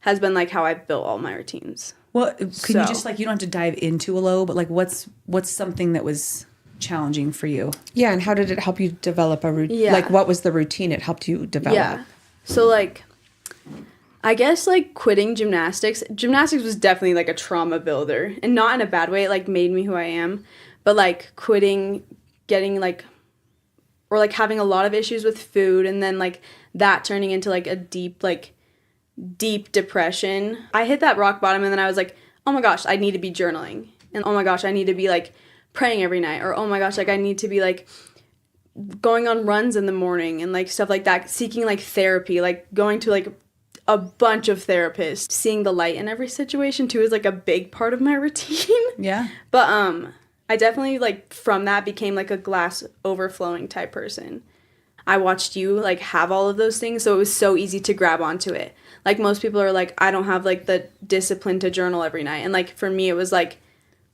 has been like how I built all my routines. Well, can you So- just like, you don't have to dive into a low, but like what's something that was challenging for you? Yeah, and how did it help you develop a routine? Yeah. Like, what was the routine it helped you develop? Yeah. So like I guess like quitting gymnastics. Gymnastics was definitely like a trauma builder and not in a bad way. It like made me who I am. But like quitting, getting like, or like having a lot of issues with food and then like that turning into like a deep depression. I hit that rock bottom and then I was like, oh my gosh, I need to be journaling. And oh my gosh, I need to be like praying every night. Or oh my gosh, like I need to be like going on runs in the morning and like stuff like that, seeking like therapy, like going to like a bunch of therapists. Seeing the light in every situation too is like a big part of my routine. Yeah. But I definitely like from that became like a glass overflowing type person. I watched you like have all of those things, so it was so easy to grab onto it. Like most people are like, I don't have like the discipline to journal every night. And like for me it was like,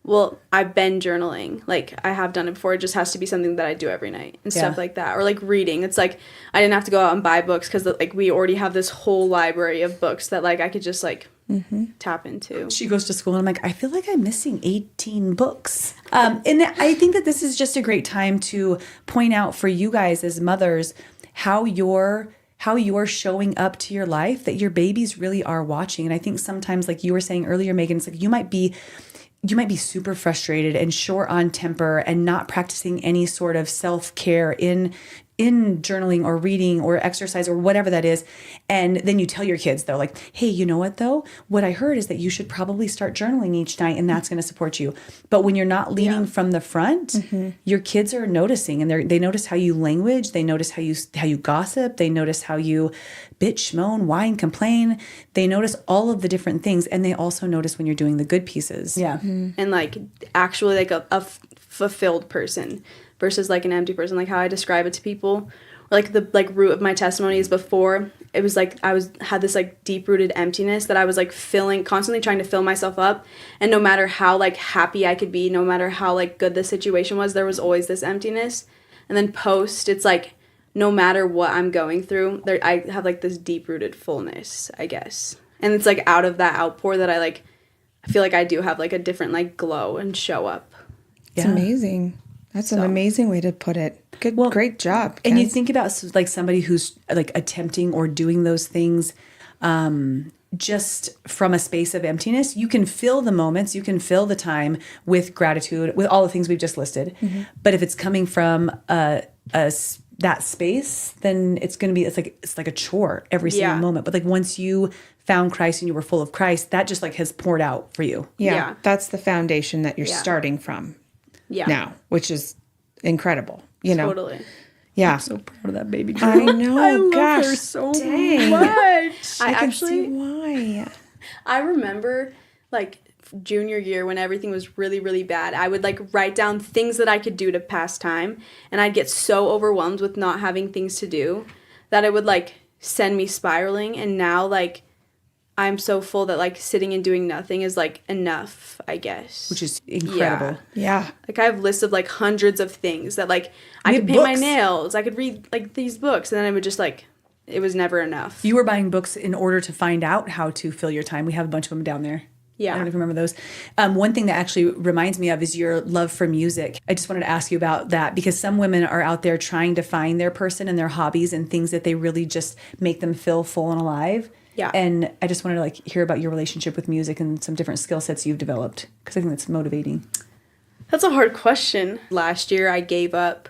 well, I've been journaling. Like, I have done it before. It just has to be something that I do every night and stuff Yeah. like that. Or, like, reading. It's like, I didn't have to go out and buy books because, like, we already have this whole library of books that, like, I could just, like, tap into. She goes to school and I'm like, I feel like I'm missing 18 books. And I think that this is just a great time to point out for you guys as mothers how you're showing up to your life, that your babies really are watching. And I think sometimes, like you were saying earlier, Megan, it's like you might be super frustrated and short on temper and not practicing any sort of self-care in journaling or reading or exercise or whatever that is. And then you tell your kids, though, like, hey, you know what, though? What I heard is that you should probably start journaling each night and that's going to support you. But when you're not leading from the front, your kids are noticing, and they notice how you language. They notice how you gossip. They notice how you bitch, moan, whine, complain. They notice all of the different things. And they also notice when you're doing the good pieces. Yeah. And, like, actually, like, a fulfilled person versus like an empty person, like how I describe it to people. Like the like root of my testimony is before it was like I had this like deep rooted emptiness that I was like constantly trying to fill myself up, and no matter how like happy I could be, no matter how like good the situation was, there was always this emptiness. And then post, it's like no matter what I'm going through, I have like this deep rooted fullness, I guess. And it's like out of that outpour that I feel like I do have like a different like glow and show up. It's amazing. That's an amazing way to put it. Great job. And you Kaz. think about like somebody who's like attempting or doing those things just from a space of emptiness. You can fill the moments, you can fill the time with gratitude, with all the things we've just listed. But if it's coming from that space, then it's like a chore every single moment. But like once you found Christ and you were full of Christ, that just like has poured out for you. Yeah, that's the foundation that you're starting from now, which is incredible. You know, Totally. Yeah. So proud of that baby girl. I know. I love gosh, her so dang. much. I can actually see why. I remember like junior year when everything was really, really bad, I would like write down things that I could do to pass time, and I'd get so overwhelmed with not having things to do that it would like send me spiraling. And now like I'm so full that like sitting and doing nothing is like enough, I guess. Which is incredible. Yeah. Like I have lists of like hundreds of things that like I could paint my nails, I could read like these books, and then it would just like, it was never enough. You were buying books in order to find out how to fill your time. We have a bunch of them down there. Yeah. I don't even remember those. One thing that actually reminds me of is your love for music. I just wanted to ask you about that, because some women are out there trying to find their person and their hobbies and things that they really just make them feel full and alive. Yeah. And I just wanted to like hear about your relationship with music and some different skill sets you've developed, because I think that's motivating. That's a hard question. Last year I gave up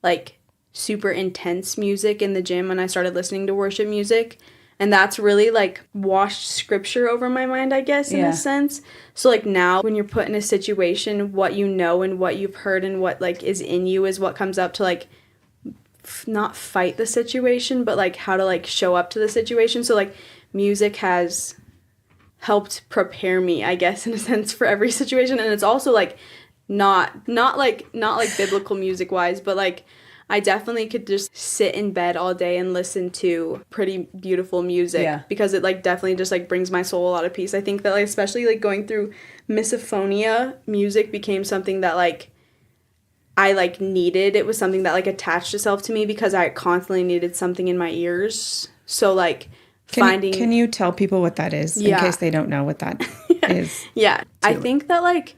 like super intense music in the gym and I started listening to worship music. And that's really like washed scripture over my mind, I guess, in a sense. So like now when you're put in a situation, what you know and what you've heard and what like is in you is what comes up to like not fight the situation, but like how to like show up to the situation. So like music has helped prepare me, I guess, in a sense, for every situation. And it's also like not like biblical music wise, but like I definitely could just sit in bed all day and listen to pretty beautiful music because it like definitely just like brings my soul a lot of peace. I think that like especially like going through Misophonia, music became something that like I like needed. It was something that like attached itself to me because I constantly needed something in my ears. So like Can you tell people what that is in case they don't know what that is? Yeah. I think that like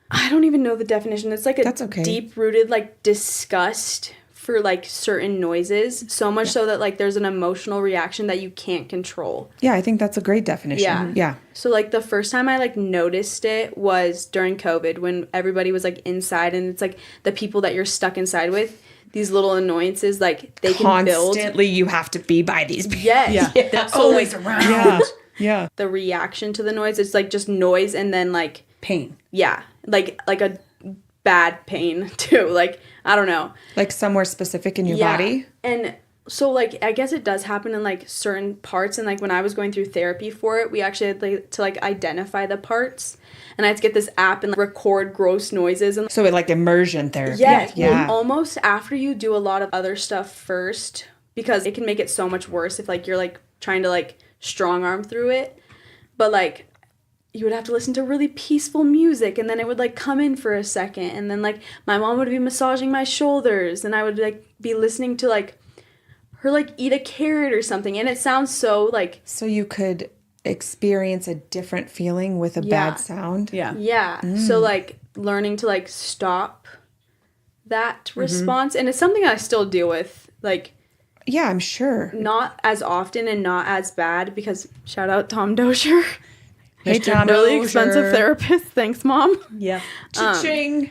I don't even know the definition. It's like a deep-rooted like disgust for like certain noises, so much so that like there's an emotional reaction that you can't control. Yeah, I think that's a great definition. Yeah. So like the first time I like noticed it was during COVID when everybody was like inside, and it's like the people that you're stuck inside with, these little annoyances, like they can build. Constantly you have to be by these people. Yes. Yeah. They're always around. Yeah. The reaction to the noise, it's like just noise and then like Pain. Yeah. Like a bad pain too. Like, I don't know. Like somewhere specific in your body? And so like I guess it does happen in like certain parts, and like when I was going through therapy for it, we actually had like, to like identify the parts, and I had to get this app and like, record gross noises. And so it like immersion therapy. Yeah. Yeah. Almost after you do a lot of other stuff first, because it can make it so much worse if like you're like trying to like strong arm through it. But like you would have to listen to really peaceful music, and then it would like come in for a second, and then like my mom would be massaging my shoulders, and I would like be listening to like her like eat a carrot or something, and it sounds so like, so you could experience a different feeling with a bad sound. Yeah. So like learning to like stop that response, and it's something I still deal with, like yeah, I'm sure not as often and not as bad, because shout out Tom Dozier. Hey, Tom, really expensive therapist. Thanks, Mom. Yeah. Cha-ching.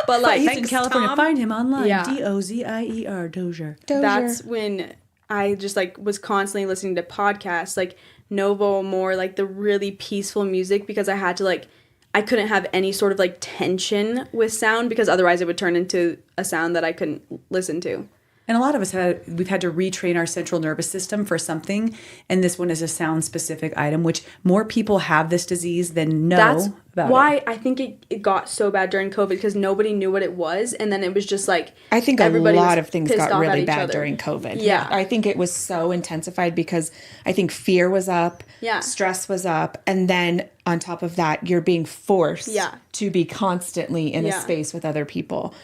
But like, He's in California. Tom. Find him online. Yeah. Dozier. Dozier. that's when I just like was constantly listening to podcasts, like Novo more, like the really peaceful music, because I had to like, I couldn't have any sort of like tension with sound, because otherwise it would turn into a sound that I couldn't listen to. And a lot of us we've had to retrain our central nervous system for something, and this one is a sound-specific item, which more people have this disease than know That's about why it. I think it got so bad during COVID, because nobody knew what it was, and then it was just like I think a everybody lot was of things pissed got off at really each bad other. during COVID. Yeah. I think it was so intensified because I think fear was up, stress was up, and then on top of that, you're being forced to be constantly in a space with other people.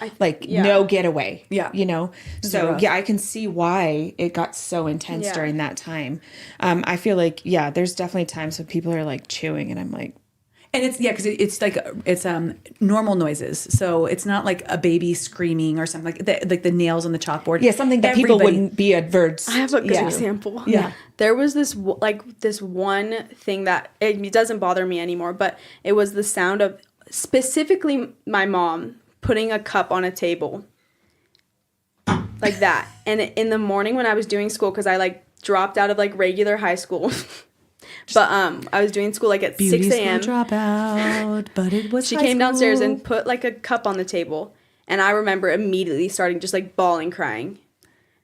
No getaway. Yeah. You know? So, I can see why it got so intense during that time. I feel like, there's definitely times when people are like chewing, and I'm like, And it's because it's like it's normal noises, so it's not like a baby screaming or something like the nails on the chalkboard. yeah, something that people wouldn't be adverse. I have a good example. Yeah. There was this one thing that it doesn't bother me anymore, but it was the sound of specifically my mom putting a cup on a table like that. And in the morning when I was doing school, because I like dropped out of like regular high school. But I was doing school like at 6 a.m. Drop out, but it was She came downstairs and put like a cup on the table, and I remember immediately starting just like bawling, crying,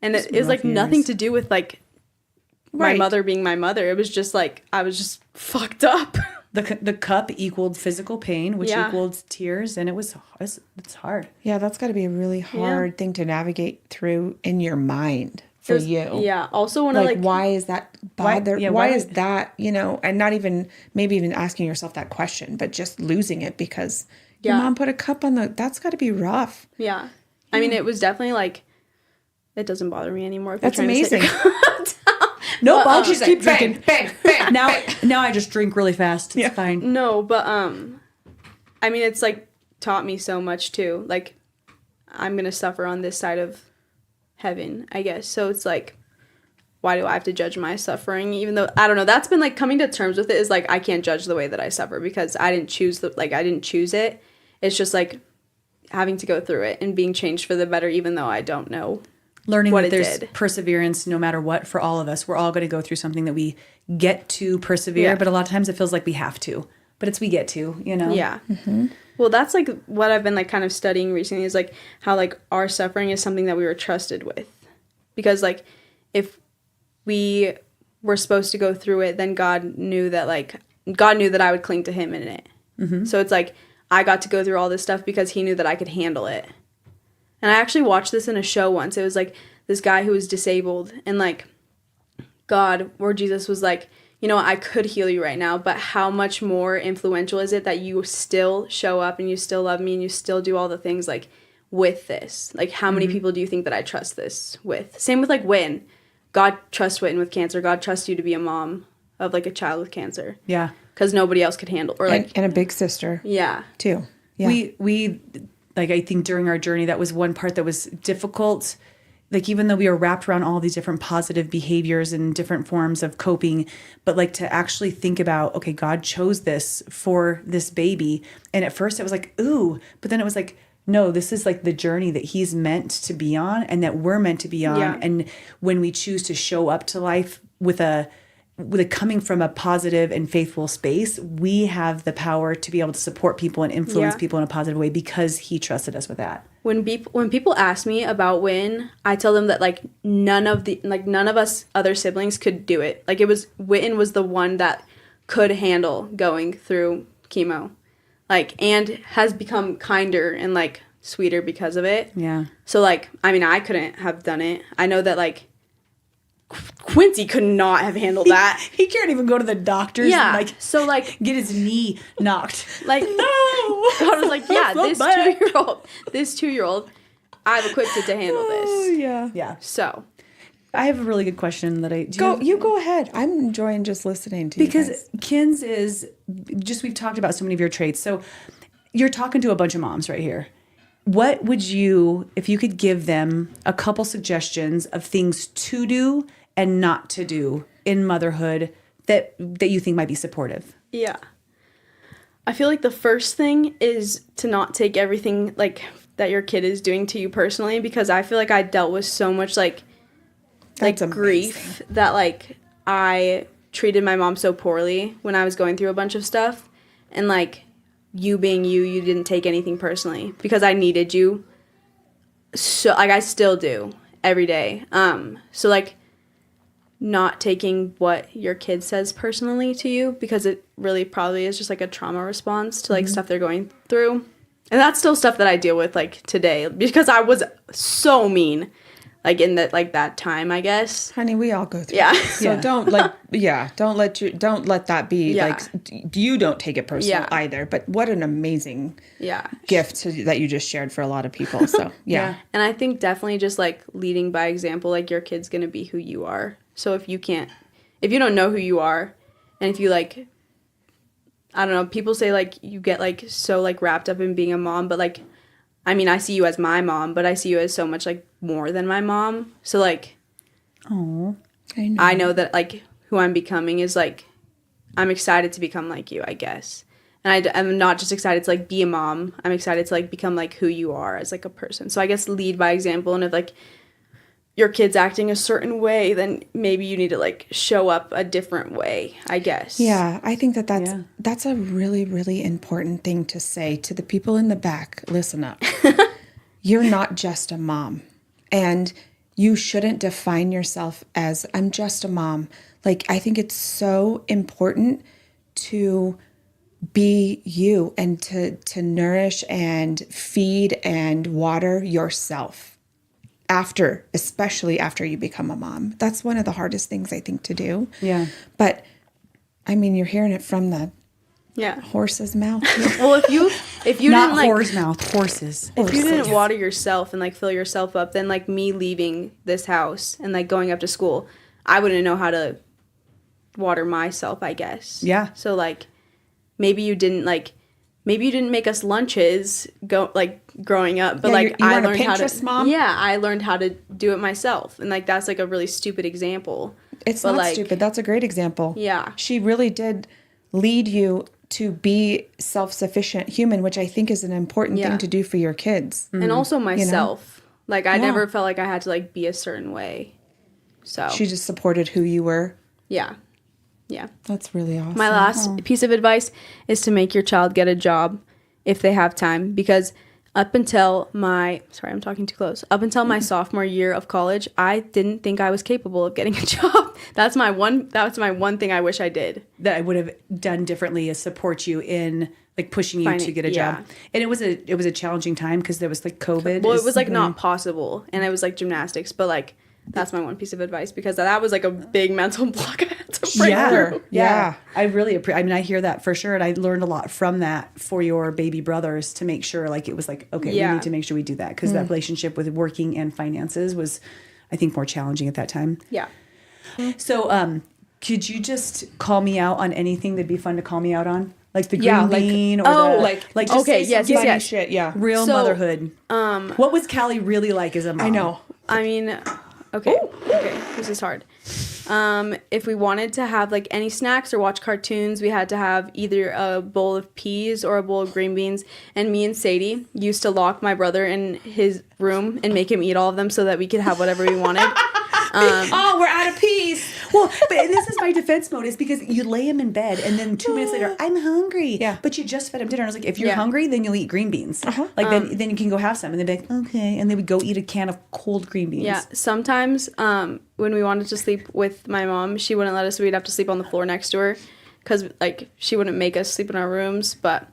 and it was like nothing to do with like my Right. mother being my mother. It was just like I was just fucked up. The cup equaled physical pain, which Yeah. equaled tears, and it's hard. Yeah, that's got to be a really hard thing to navigate through in your mind for you. Yeah. Also, when Like, why is that bother? yeah, why why- is that, and not even, maybe even asking yourself that question, but just losing it because your Yeah. mom put a cup on that's got to be rough. Yeah. I mean, it was definitely like, it doesn't bother me anymore. If you're That's trying to sit amazing. No, I'll She's just like, keep drinking. bang, bang. Now I just drink really fast. It's fine. No, but I mean, it's like taught me so much too. Like, I'm gonna suffer on this side of heaven, I guess. So it's like, why do I have to judge my suffering? Even though I don't know, that's been like coming to terms with it is like I can't judge the way that I suffer because I didn't choose I didn't choose it. It's just like having to go through it and being changed for the better, even though I don't know. Learning What that it there's did. perseverance no matter what for all of us. We're all going to go through something that we get to persevere, Yeah. but a lot of times it feels like we have to. But it's we get to, Yeah. Well, that's like what I've been like kind of studying recently is like how like our suffering is something that we were trusted with. Because like if we were supposed to go through it, then God knew that I would cling to him in it. So it's like I got to go through all this stuff because he knew that I could handle it. And I actually watched this in a show once. It was like this guy who was disabled and like God or Jesus was like, I could heal you right now, but how much more influential is it that you still show up and you still love me and you still do all the things like with this? Like how many people do you think that I trust this with? Same with like Witten. God trusts Witten with cancer. God trusts you to be a mom of like a child with cancer. Yeah. Because nobody else could handle or like And a big sister yeah. too. Yeah. We like I think during our journey that was one part that was difficult. Like even though we were wrapped around all these different positive behaviors and different forms of coping, but like to actually think about, okay, God chose this for this baby. And at first it was like, ooh, but then it was like, no, this is like the journey that he's meant to be on and that we're meant to be on. Yeah. And when we choose to show up to life with a coming from a positive and faithful space, we have the power to be able to support people and influence Yeah. people in a positive way because he trusted us with that. When people ask me about Witten, I tell them that like none of us other siblings could do it. Like Witten was the one that could handle going through chemo, like and has become kinder and like sweeter because of it. Yeah. So like I mean I couldn't have done it. I know that like Quincy could not have handled that. He can't even go to the doctors Yeah. and So like get his knee knocked. like No. God was like, yeah, So this bad. 2-year-old, I've equipped it to handle this. yeah. Yeah. So I have a really good question that You go ahead. I'm enjoying just listening to you because guys. Kins is just, we've talked about so many of your traits. So you're talking to a bunch of moms right here. What would you, if you could give them a couple suggestions of things to do and not to do in motherhood that you think might be supportive? yeah. I feel like the first thing is to not take everything like that your kid is doing to you personally, because I feel like I dealt with so much like That's grief that like I treated my mom so poorly when I was going through a bunch of stuff, and like you being you didn't take anything personally because I needed you. So like I still do every day. So like not taking what your kid says personally to you, because it really probably is just like a trauma response to like stuff they're going through. And that's still stuff that I deal with like today, because I was so mean like in that time, I guess. Honey, we all go through Yeah. it. So don't let that be Yeah. like, you don't take it personal Yeah. either. But what an amazing Yeah. gift that you just shared for a lot of people. So yeah. And I think definitely just like leading by example, like your kid's going to be who you are. So if you don't know who you are, and if you like, I don't know, people say like you get like so like wrapped up in being a mom, but like, I mean, I see you as my mom, but I see you as so much like more than my mom. So like, Oh, I know that like who I'm becoming is like, I'm excited to become like you, I guess. And I'm not just excited to like be a mom. I'm excited to like become like who you are as like a person. So I guess lead by example, and if like your kid's acting a certain way, then maybe you need to like show up a different way, I guess. Yeah, I think that's Yeah. that's a really, really important thing to say to the people in the back. Listen up. You're not just a mom. And you shouldn't define yourself as, I'm just a mom. Like, I think it's so important to be you and to nourish and feed and water yourself especially after you become a mom. That's one of the hardest things I think to do. Yeah. But I mean, you're hearing it from the horse's mouth. Well, if you Not didn't like whore's mouth, horses. if you didn't water yourself and like fill yourself up, then like me leaving this house and like going up to school, I wouldn't know how to water myself, I guess. Yeah. So like maybe you didn't make us lunches growing up, but Yeah, like you I weren't a learned how Pinterest to mom? Yeah, I learned how to do it myself. And like that's like a really stupid example. It's But, not like, stupid. That's a great example. Yeah. She really did lead you to be self-sufficient human, which I think is an important Yeah. thing to do for your kids. And also myself. Like I Yeah. never felt like I had to like be a certain way. So She just supported who you were. yeah. Yeah. That's really awesome. My last piece of advice is to make your child get a job if they have time, because up until my sophomore year of college, I didn't think I was capable of getting a job. That's my one thing I wish I did. That I would have done differently is support you in like pushing you to get a job. And it was a challenging time because there was like COVID. Well, it was like not possible, and it was like gymnastics, but like that's my one piece of advice, because that was like a big mental block I had to break through. Yeah. I really I mean, I hear that for sure. And I learned a lot from that for your baby brothers to make sure like it was like, okay, we need to make sure we do that. Because that relationship with working and finances was, I think, more challenging at that time. Yeah. So could you just call me out on anything that'd be fun to call me out on? Like the green Yeah, like- bean or like just okay, say yes, some yes, funny yes. Shit, yeah. real So, motherhood. What was Callie really like as a mom? I know. I mean, okay, this is hard. If we wanted to have like any snacks or watch cartoons, we had to have either a bowl of peas or a bowl of green beans. And me and Sadie used to lock my brother in his room and make him eat all of them so that we could have whatever we wanted. Oh, we're out of peas. Well, but this is my defense mode is because you lay him in bed and then 2 minutes later, I'm hungry. Yeah. But you just fed him dinner. I was like, if you're Yeah. hungry, then you'll eat green beans. Like then you can go have some. And they'd be like, okay. And they would go eat a can of cold green beans. Yeah, sometimes when we wanted to sleep with my mom, she wouldn't let us. We'd have to sleep on the floor next to her because like she wouldn't make us sleep in our rooms. But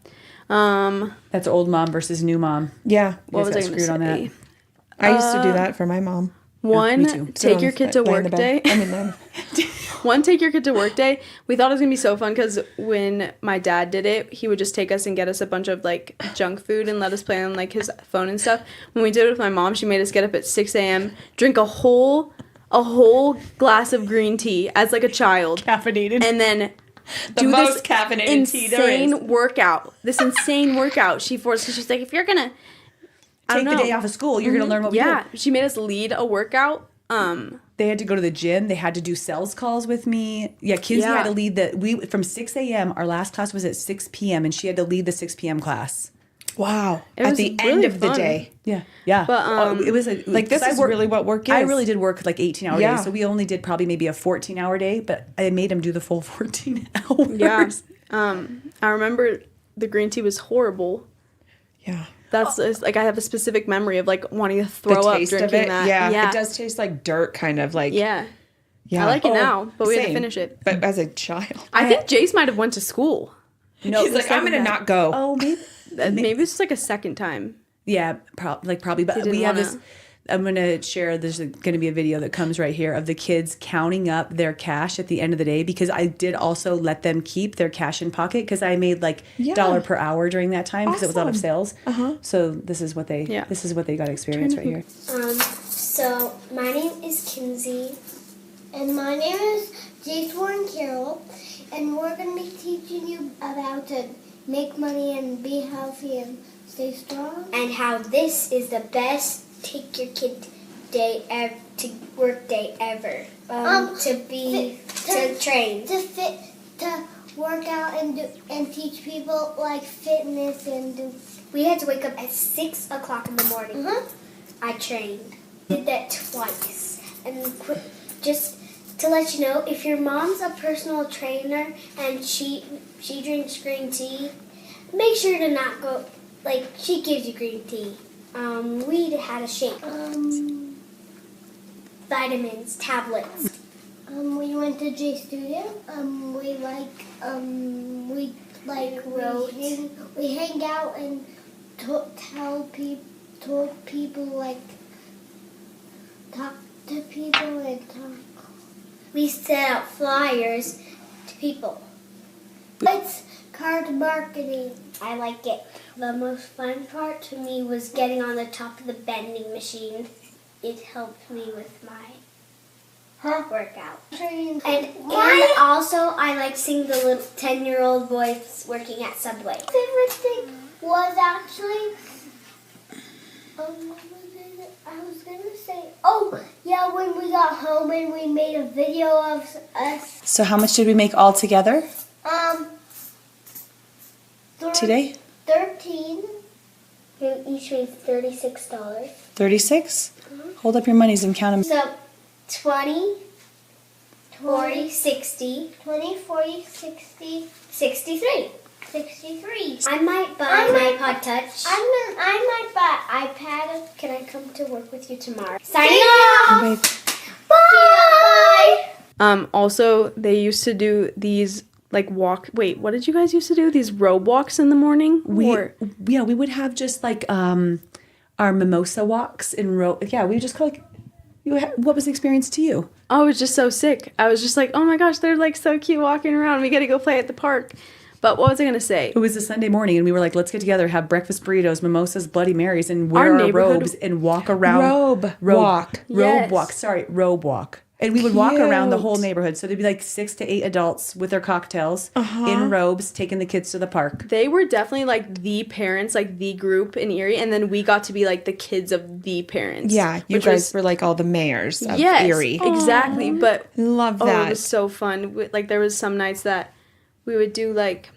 That's old mom versus new mom. Yeah. what was I got going to screwed on that. say? I used to do that for my mom. One, me too. take your kid to Lay in work the day. bed. I mean, then. One, take your kid to work day. We thought it was going to be so fun because when my dad did it, he would just take us and get us a bunch of, like, junk food and let us play on, like, his phone and stuff. When we did it with my mom, she made us get up at 6 a.m., drink a whole glass of green tea as, like, a child. Caffeinated. And then do most this caffeinated tea there is. insane workout. This insane workout she forced. Because she's like, if you're going to... Take the day off of school. You're going to learn what we Yeah, do. she made us lead a workout. They had to go to the gym. They had to do sales calls with me. Yeah, Kinzey Yeah. had to lead from 6 a.m. Our last class was at 6 p.m. and she had to lead the 6 p.m. class. Wow. It At was the end really of the fun. day. Yeah. Yeah. But, it was Like, this is really what work is. I really did work like 18-hour Yeah. days. So we only did probably maybe a 14-hour day, but I made him do the full 14 hours. Yeah. I remember the green tea was horrible. Yeah. That's it's like I have a specific memory of like wanting to throw The up taste drinking of it. that. Yeah. It does taste like dirt, kind of like. Yeah. Yeah. I like it Oh, now, but we had to same. finish it. But as a child. I think Jace might have went to school. No, He's like, I'm going to not go. Oh, maybe. Maybe it's like a second time. Yeah, probably. But didn't we have wanna- this. I'm going to share. There's going to be a video that comes right here of the kids counting up their cash at the end of the day because I did also let them keep their cash in pocket because I made like Yeah. $1 per hour during that time because it was out of Awesome. sales. So this is what they got to experience right here. So my name is Kinzey. And my name is Jace Warren Carroll. And we're going to be teaching you about to make money and be healthy and stay strong. And how this is the best take your kid to work day ever. To train. To work out and teach people like fitness and do. We had to wake up at 6 o'clock in the morning. I trained. Did that twice. And just to let you know, if your mom's a personal trainer and she drinks green tea, make sure to not go, like, she gives you green tea. We had a shake. vitamins, tablets. We went to J Studio. We hang out and told people like talk to people and talk. We set out flyers to people. It's card marketing. I like it. The most fun part to me was getting on the top of the bending machine. It helped me with my workout. And also, I like seeing the little 10-year-old boys working at Subway. My favorite thing was actually, what was it? I was gonna say, when we got home and we made a video of us. So how much did we make all together today? 13. We each made $36. 36? Hold up your monies and count them. So 20, 40, 60, 20, 40, 60, 63. 63. I might buy my iPod Touch. I might buy iPad. Can I come to work with you tomorrow? Signing off. Bye. Also, they used to do these like what did you guys used to do? These robe walks in the morning? We would have just like our mimosa walks in we just call what was the experience to you? Oh, it was just so sick. I was just like, oh my gosh, they're like so cute walking around. We got to go play at the park. But what was I going to say? It was a Sunday morning, and we were like, let's get together, have breakfast burritos, mimosas, Bloody Marys, and wear our robes and walk around. Robe walk. And we would walk around the whole neighborhood. So there'd be like 6 to 8 adults with their cocktails in robes, taking the kids to the park. They were definitely like the parents, like the group in Erie. And then we got to be like the kids of the parents. Yeah, you guys were like all the mayors of Erie. Exactly. But love that. It was so fun. Like there was some nights that we would do like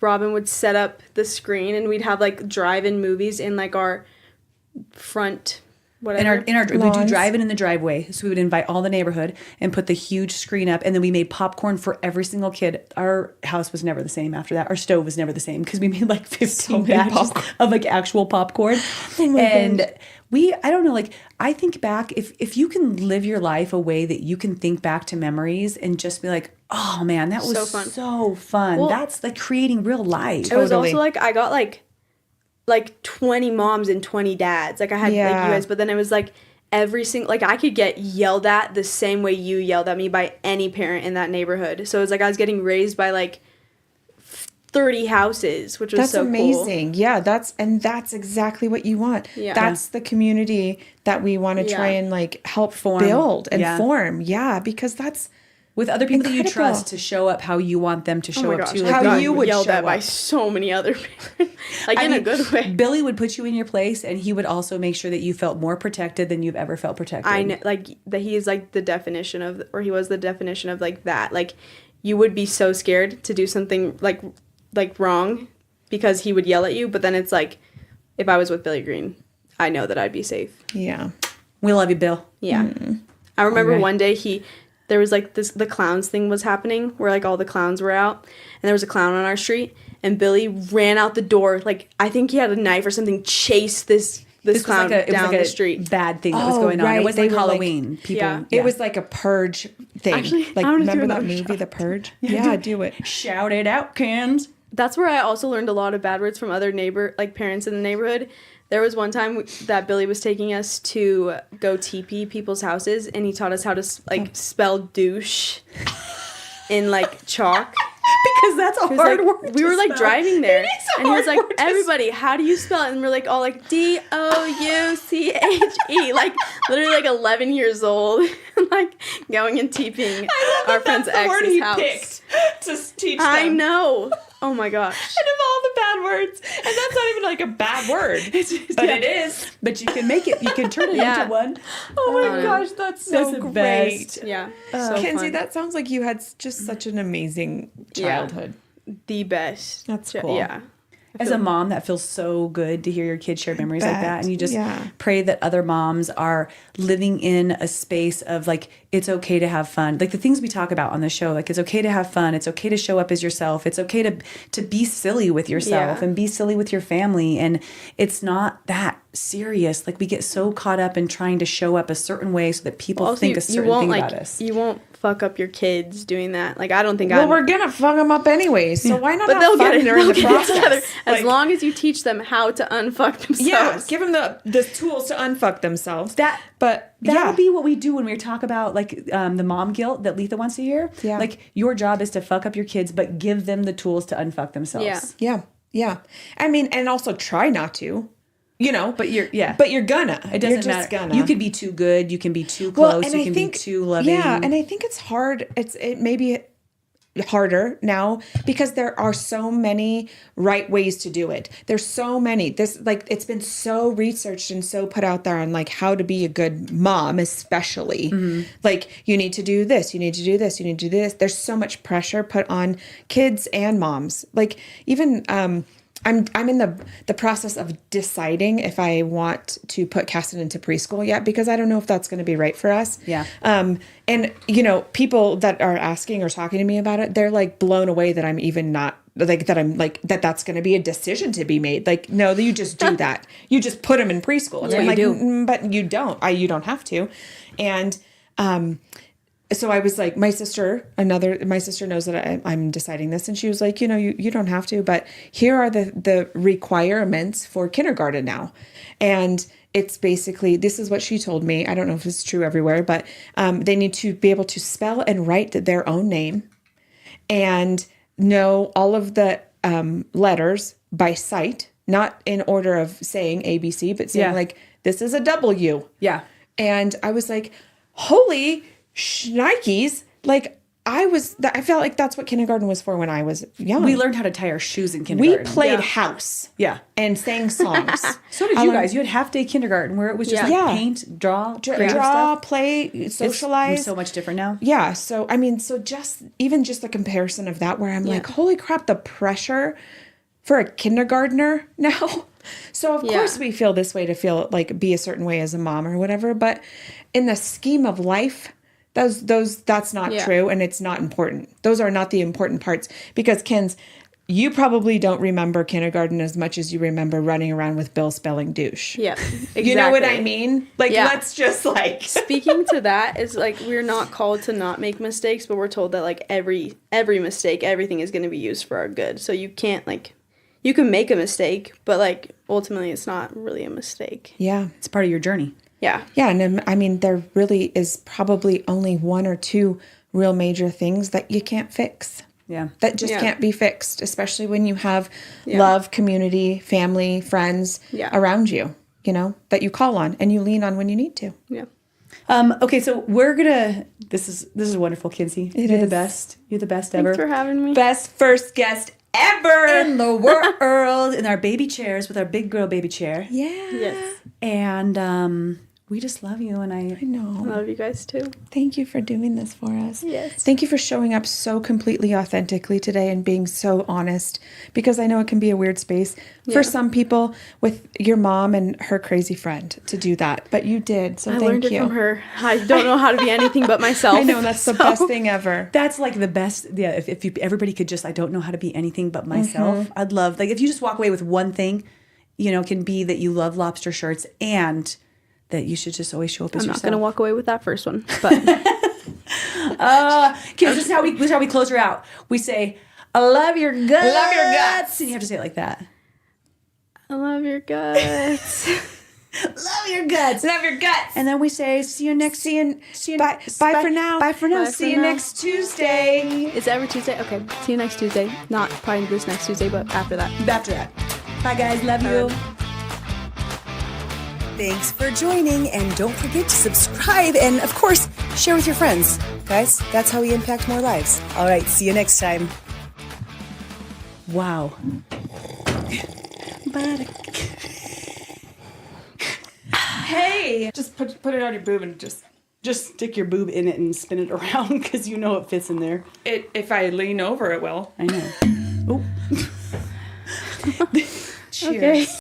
Robin would set up the screen and we'd have like drive-in movies in like our front whatever. In our we do drive-in in the driveway. So we would invite all the neighborhood and put the huge screen up, and then we made popcorn for every single kid. Our house was never the same after that. Our stove was never the same because we made like 15 batches of like actual popcorn. I don't know, like I think back, if you can live your life a way that you can think back to memories and just be like, oh man, that was so fun. Well, that's like creating real life. It was also like I got like 20 moms and 20 dads. Like I had like you guys, but then it was like every single, like I could get yelled at the same way you yelled at me by any parent in that neighborhood. So it was like I was getting raised by like 30 houses, which was so cool. That's amazing. Yeah, that's exactly what you want. Yeah. That's the community that we want to try and like help build and form. Yeah, because that's with other people that you trust to show up how you want them to show up too. Like how you would yelled at by so many other parents. Like in a good way. Billy would put you in your place, and he would also make sure that you felt more protected than you've ever felt protected. I know, like that he is like the definition of, or he was the definition of like that. Like you would be so scared to do something like wrong because he would yell at you, but then it's like if I was with Billy Green, I know that I'd be safe. Yeah. We love you, Bill. Yeah. Mm-hmm. I remember one day there was like the clowns thing was happening where like all the clowns were out, and there was a clown on our street, and Billy ran out the door, like I think he had a knife or something, chased this clown down the street. Bad thing that was going on. It was like Halloween. It was like a purge thing. Actually, like remember that movie, The Purge? Yeah, do it. Shout it out, Kinz. That's where I also learned a lot of bad words from other parents in the neighborhood. There was one time that Billy was taking us to go TP people's houses, and he taught us how to spell douche in like chalk. Because that's a hard word. We were like driving there, and he was like, "Everybody, how do you spell it?" And we're like all like DOUCHE, like literally like 11 years old, like going and TPing our friend's ex's house. Picked to teach them. I know. Oh my gosh. And of all the bad words, and that's not even like a bad word, but it is. But you can make it. You can turn it into one. Oh my gosh, that's so great. Best. Yeah. So Kinzey, that sounds like you had just such an amazing childhood. Yeah. The best. That's cool. Yeah. As a mom, that feels so good to hear your kids share memories like that. And you just pray that other moms are living in a space of like, it's okay to have fun. Like the things we talk about on the show, like it's okay to have fun. It's okay to show up as yourself. It's okay to be silly with yourself and be silly with your family. And it's not that serious. Like we get so caught up in trying to show up a certain way so that people think a certain thing about us. You won't fuck up your kids doing that. Like I don't think Well, we're gonna fuck them up anyways, so why not but have they'll fun get it. during They'll the get it process? together. As Like, long as you teach them how to unfuck themselves. yeah, give them the tools to unfuck themselves. That'll be what we do when we talk about like the mom guilt that Letha wants to hear. Yeah. Like your job is to fuck up your kids, but give them the tools to unfuck themselves. Yeah. I mean, and also try not to, But you're gonna. It You're doesn't just matter. gonna. You could be too good. You can be too close. You can be too loving. Yeah, and I think it's hard. It may be harder now because there are so many right ways to do it. There's so many. It's been so researched and so put out there on like how to be a good mom, especially. Like you need to do this, you need to do this, you need to do this. There's so much pressure put on kids and moms. Like even I'm in the process of deciding if I want to put Caston into preschool yet because I don't know if that's going to be right for us. Yeah. And people that are asking or talking to me about it, they're like blown away that I'm even not like that. I'm like that's going to be a decision to be made. Like no, you just do that. You just put them in preschool. Yeah, I'm you like, do. But you don't. You don't have to. And so I was like, my sister knows that I'm deciding this. And she was like, you don't have to, but here are the requirements for kindergarten now. And it's basically, this is what she told me. I don't know if it's true everywhere, but they need to be able to spell and write their own name and know all of the letters by sight, not in order of saying ABC, but saying like, this is a W. Yeah. And I was like, holy shnikes. Like I felt like that's what kindergarten was for when I was young. We learned how to tie our shoes in We kindergarten. played house. Yeah. And sang songs. So did you guys. You had half-day kindergarten where it was just like paint, draw, creative stuff. Play, socialize. It's so much different now. Yeah. So, I mean, just the comparison of that where I'm like, holy crap, the pressure for a kindergartner now. So, of course, we feel this way to feel like be a certain way as a mom or whatever. But in the scheme of life, that's not true and it's not important. Those are not the important parts because Kins, you probably don't remember kindergarten as much as you remember running around with Bill spelling douche. Yeah, exactly. You know what I mean? Like, let's just like... Speaking to that is like, we're not called to not make mistakes, but we're told that like every mistake, everything is going to be used for our good. So you can't you can make a mistake, but like ultimately it's not really a mistake. Yeah. It's part of your journey. Yeah. Yeah. And I mean, there really is probably only one or two real major things that you can't fix. Yeah. That just can't be fixed, especially when you have love, community, family, friends around you, that you call on and you lean on when you need to. Yeah. Okay, so we're gonna. This is wonderful, Kinzey. You're the best. You're the best ever. Thanks for having me. Best first guest ever in the world in our baby chairs with our big girl baby chair. Yeah. Yes. And we just love you, and I know. I love you guys too. Thank you for doing this for us. Yes. Thank you for showing up so completely authentically today and being so honest, because I know it can be a weird space for some people with your mom and her crazy friend to do that, but you did. So I thank learned you. it from her. I don't know how to be anything but myself. I know, that's the best thing ever. That's like the best. Yeah, if everybody could just, I don't know how to be anything but myself. I'd love, like, if you just walk away with one thing, can be that you love lobster shirts and that you should just always show up as yourself. I'm not going to walk away with that first one, but okay, this is how we close her out. We say, "I love your guts." I love your guts. And you have to say it like that. I love your guts. Love your guts. Love your guts. And then we say, see you next. Bye for now. Bye for now. Bye See for you now. next Tuesday. Is it every Tuesday? Okay. See you next Tuesday. Not probably this next Tuesday, but after that. After that. Bye, guys. Love you. Thanks for joining, and don't forget to subscribe and, of course, share with your friends. Guys, that's how we impact more lives. All right, see you next time. Wow. Hey, Just put it on your boob and just stick your boob in it and spin it around because you know it fits in there. if I lean over, it will. I know. Oh. Cheers. Okay.